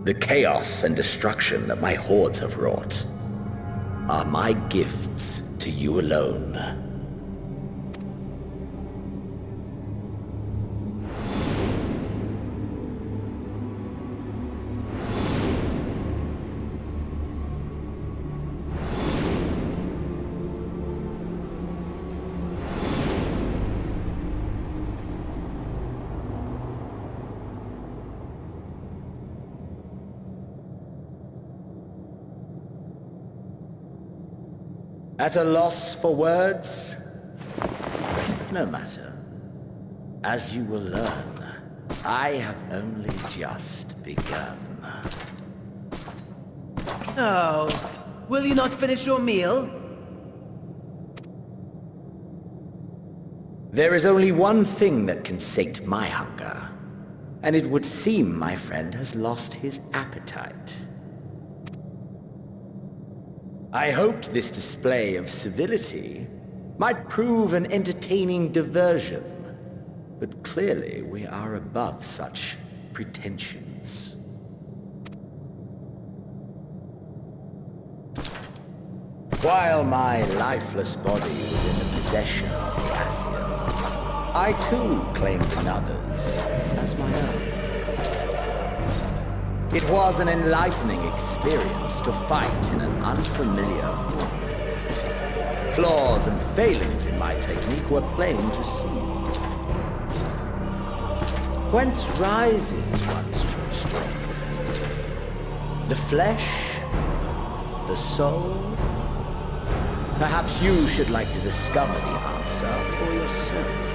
The chaos and destruction that my hordes have wrought are my gifts to you alone. At a loss for words? No matter. As you will learn, I have only just begun. Oh, will you not finish your meal? There is only one thing that can sate my hunger, and it would seem my friend has lost his appetite. I hoped this display of civility might prove an entertaining diversion, but clearly we are above such pretensions. While my lifeless body was in the possession of the Asian, I too claimed another's as my own. It was an enlightening experience to fight in an unfamiliar form. Flaws and failings in my technique were plain to see. Whence rises one's true strength? The flesh? The soul? Perhaps you should like to discover the answer for yourself.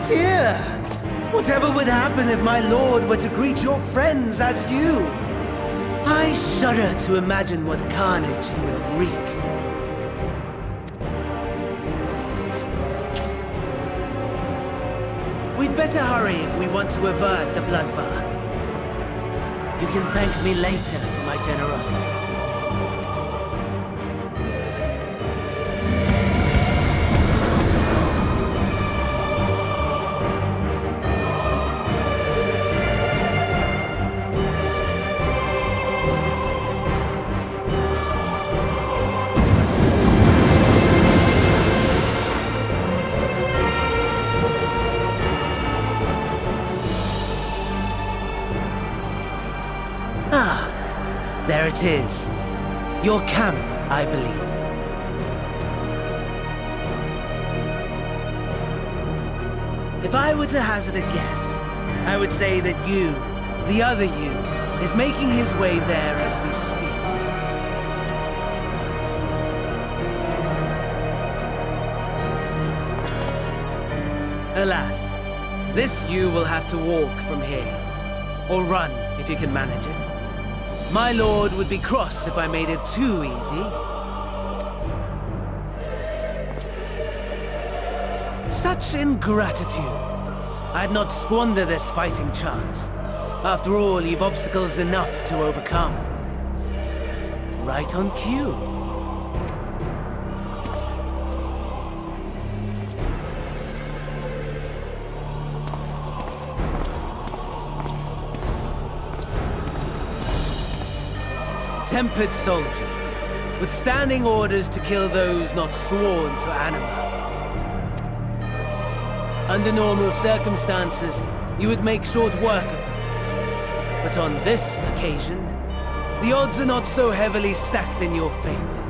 Dear, whatever would happen if my lord were to greet your friends as you? I shudder to imagine what carnage he would wreak. We'd better hurry if we want to avert the bloodbath. You can thank me later for my generosity. There it is. Your camp, I believe. If I were to hazard a guess, I would say that you, the other you, is making his way there as we speak. Alas, this you will have to walk from here. Or run, if you can manage it. My lord would be cross if I made it too easy. Such ingratitude. I'd not squander this fighting chance. After all, you've obstacles enough to overcome. Right on cue. Tempered soldiers, with standing orders to kill those not sworn to Anima. Under normal circumstances, you would make short work of them. But on this occasion, the odds are not so heavily stacked in your favor.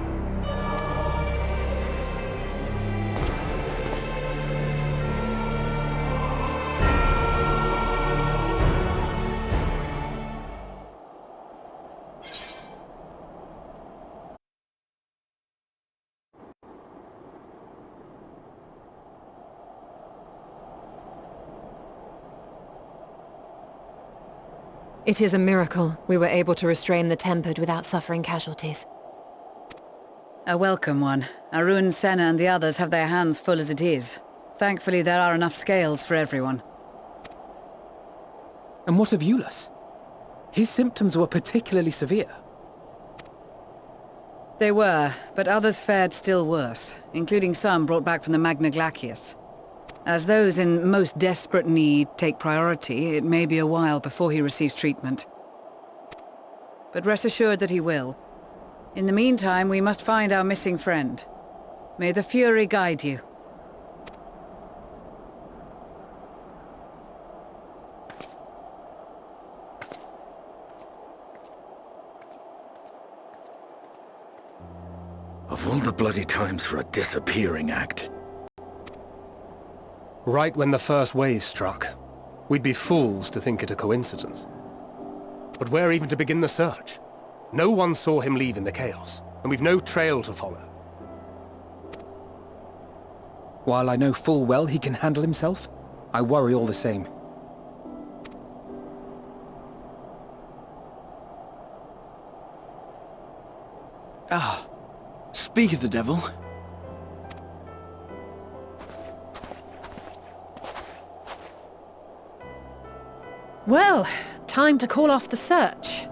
It is a miracle we were able to restrain the Tempered without suffering casualties. A welcome one. Arun, Senna and the others have their hands full as it is. Thankfully there are enough scales for everyone. And what of Jullus? His symptoms were particularly severe. They were, but others fared still worse, including some brought back from the Magna Glacius. As those in most desperate need take priority, it may be a while before he receives treatment. But rest assured that he will. In the meantime, we must find our missing friend. May the Fury guide you. Of all the bloody times for a disappearing act. Right when the first wave struck, we'd be fools to think it a coincidence. But where even to begin the search? No one saw him leave in the chaos, and we've no trail to follow. While I know full well he can handle himself, I worry all the same. Ah, speak of the devil. Well, time to call off the search.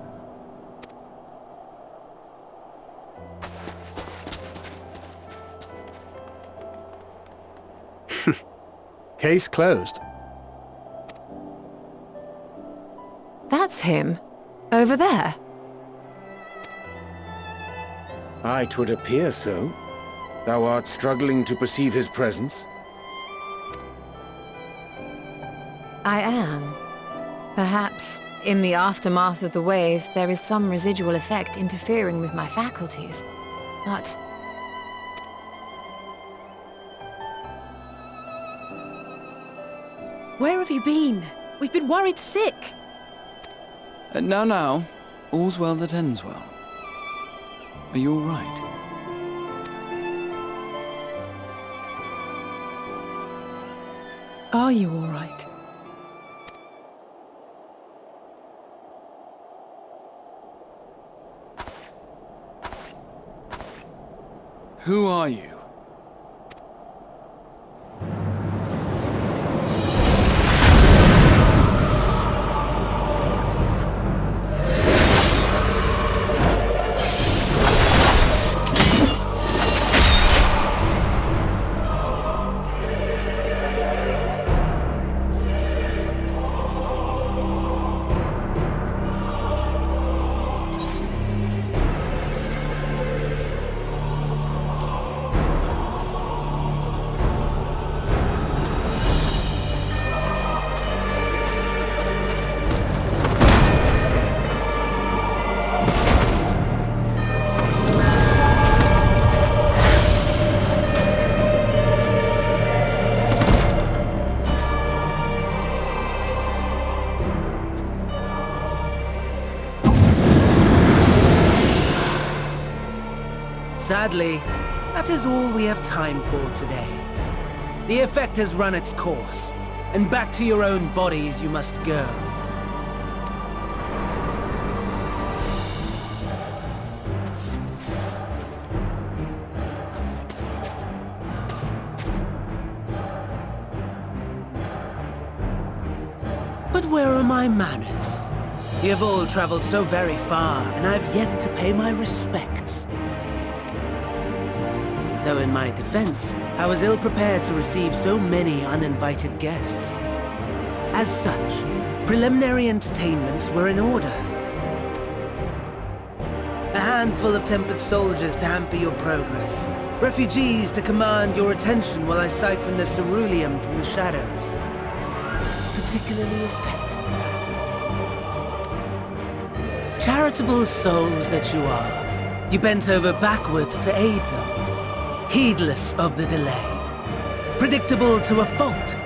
Case closed. That's him. Over there. Aye, 'twould appear so. Thou art struggling to perceive his presence? I am. Perhaps, in the aftermath of the wave, there is some residual effect interfering with my faculties. But... Where have you been? We've been worried sick. Now. All's well that ends well. Are you all right? Are you all right? Who are you? Sadly, that is all we have time for today. The effect has run its course, and back to your own bodies you must go. But where are my manners? You have all traveled so very far, and I have yet to pay my respects. Though in my defense, I was ill-prepared to receive so many uninvited guests. As such, preliminary entertainments were in order. A handful of tempered soldiers to hamper your progress. Refugees to command your attention while I siphon the ceruleum from the shadows. Particularly effective. Charitable souls that you are, you bent over backwards to aid them. Heedless of the delay. Predictable to a fault.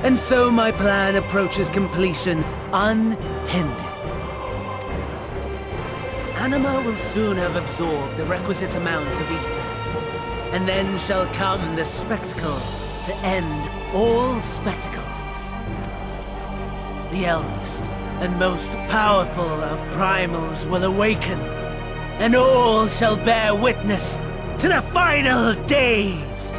And so my plan approaches completion unhindered. Anima will soon have absorbed the requisite amount of ether. And then shall come the spectacle to end all spectacles. The eldest and most powerful of primals will awaken, and all shall bear witness to the final days!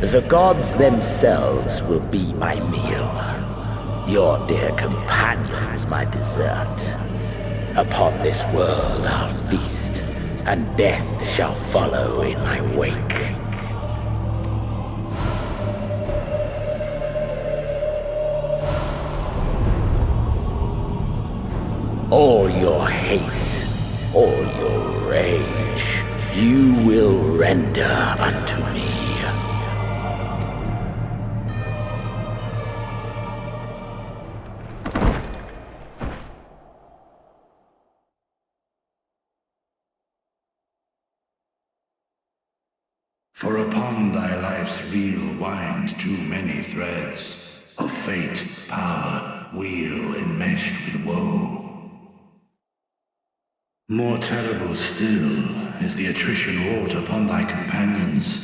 The gods themselves will be my meal. Your dear companions my dessert. Upon this world I'll feast, and death shall follow in my wake. All your hate, all your rage, you will render unto me. For upon thy life's reel wind too many threads of fate, power, weal enmeshed with woe. More terrible still is the attrition wrought upon thy companions,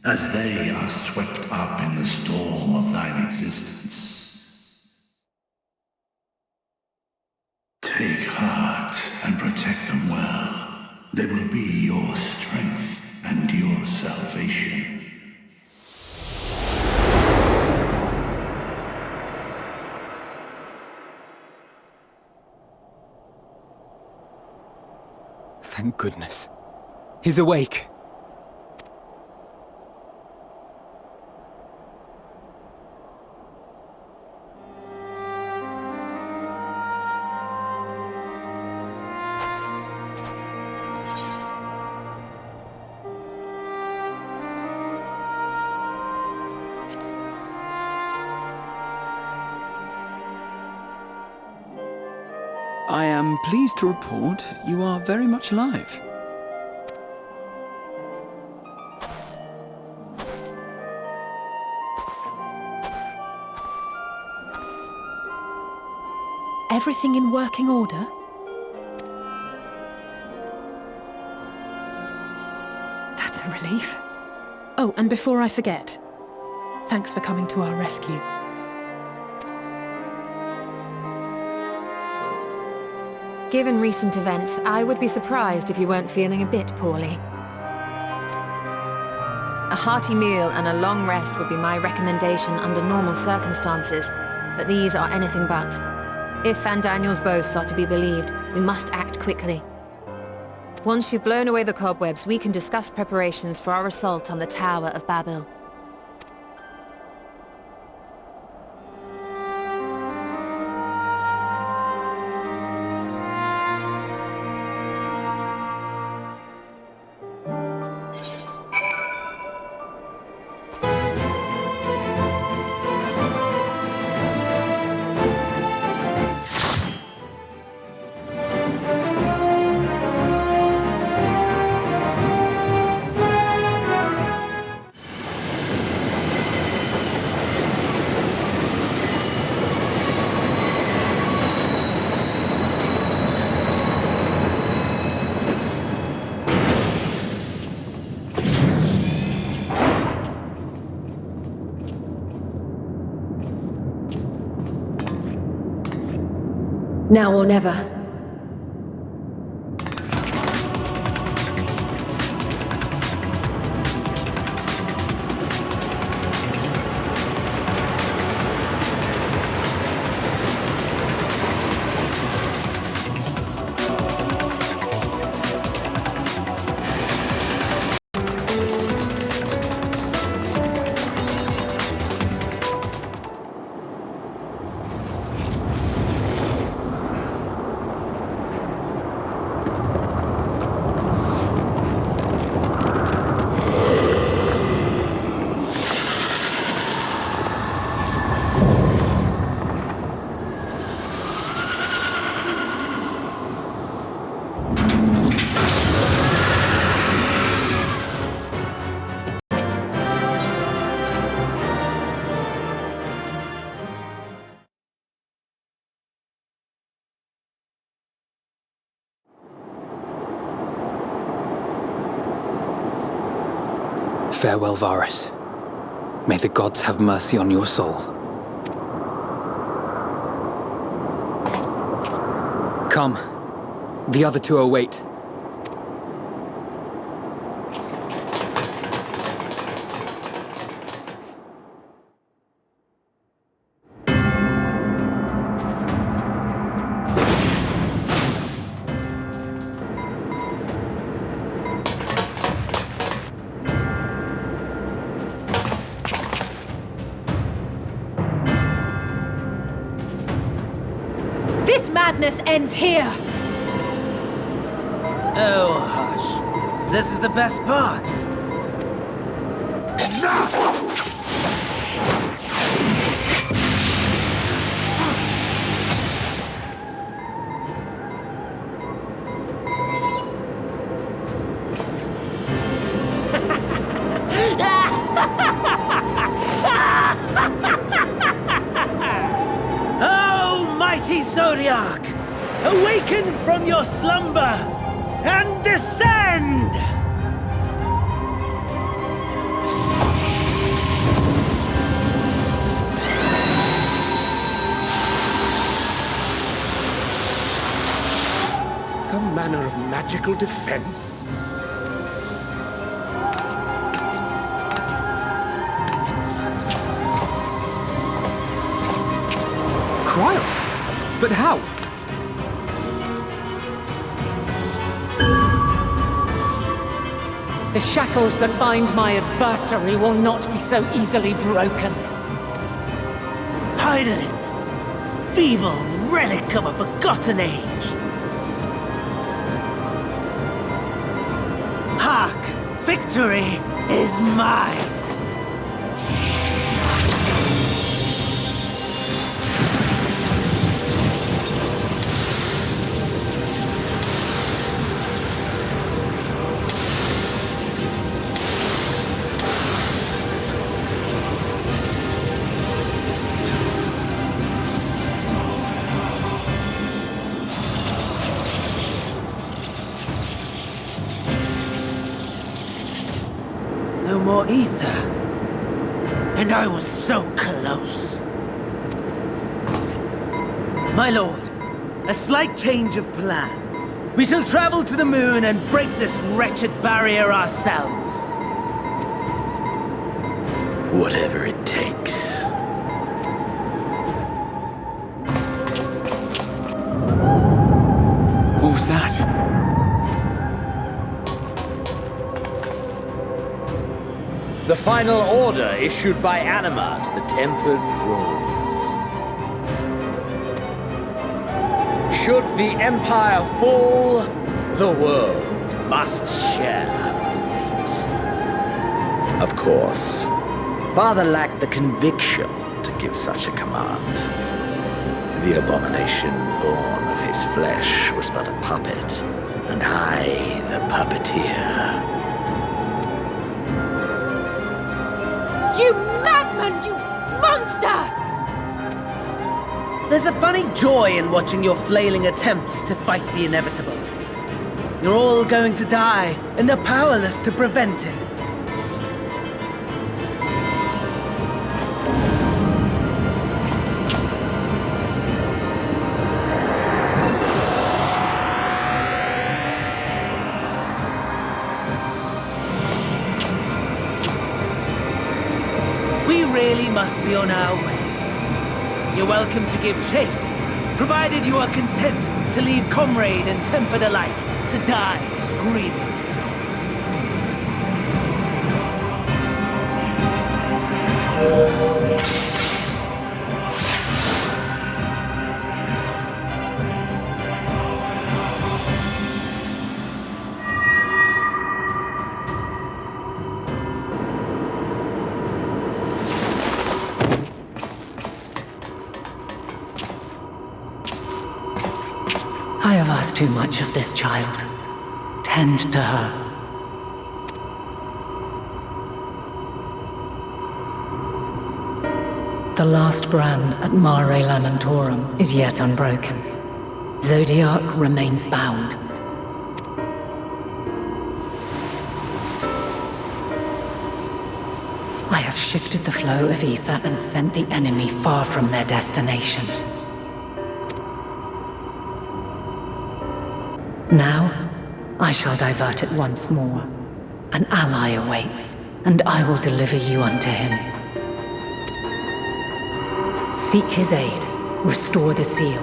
as they are swept up in the storm of thine existence. Take heart and protect them well. They will be your strength and your salvation. Thank goodness. He's awake. I am pleased to report you are very much alive. Everything in working order? That's a relief. Oh, and before I forget, thanks for coming to our rescue. Given recent events, I would be surprised if you weren't feeling a bit poorly. A hearty meal and a long rest would be my recommendation under normal circumstances, but these are anything but. If Fandaniel's boasts are to be believed, we must act quickly. Once you've blown away the cobwebs, we can discuss preparations for our assault on the Tower of Babil. Now or never. Farewell, Varus. May the gods have mercy on your soul. Come. The other two await. Madness ends here! Oh, hush. This is the best part. Oh, mighty Zodiark! Awaken from your slumber and descend! Some manner of magical defense? Cryle? But how? The shackles that bind my adversary will not be so easily broken. Hydaelyn! Feeble relic of a forgotten age! Hark! Victory is mine! No more ether. And I was so close. My lord, a slight change of plans. We shall travel to the moon and break this wretched barrier ourselves. Whatever it takes. What was that? The final order issued by Anima to the Tempered Thralls. Should the Empire fall, the world must share her fate. Of course. Father lacked the conviction to give such a command. The abomination born of his flesh was but a puppet, and I the puppeteer. You madman! You monster! There's a funny joy in watching your flailing attempts to fight the inevitable. You're all going to die, and they're powerless to prevent it. be on our way. You're welcome to give chase, provided you are content to leave comrade and tempered alike to die screaming. I have asked too much of this child. Tend to her. The last brand at Mare Lamentorum is yet unbroken. Zodiark remains bound. I have shifted the flow of ether and sent the enemy far from their destination. Now, I shall divert it once more. An ally awaits, and I will deliver you unto him. Seek his aid, restore the seal.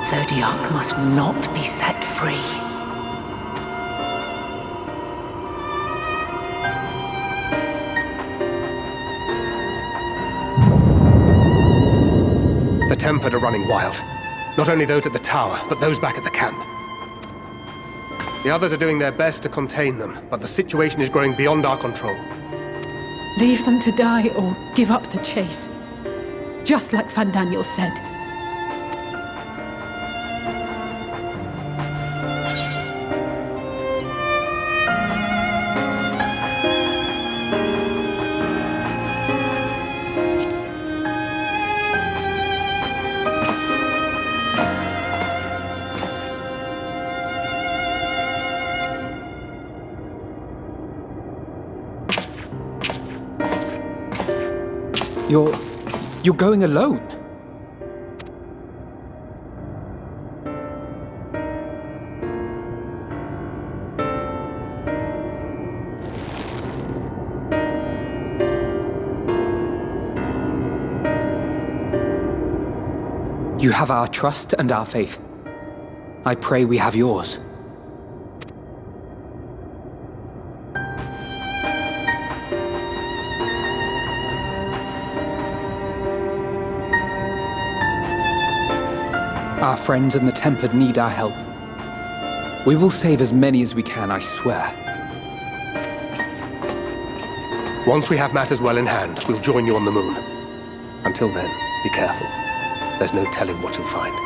Zodiark must not be set free. The Tempered are running wild. Not only those at the tower, but those back at the camp. The others are doing their best to contain them, but the situation is growing beyond our control. Leave them to die or give up the chase. Just like Fandaniel said. You're going alone? You have our trust and our faith. I pray we have yours. Our friends and the Tempered need our help. We will save as many as we can, I swear. Once we have matters well in hand, we'll join you on the moon. Until then, be careful. There's no telling what you'll find.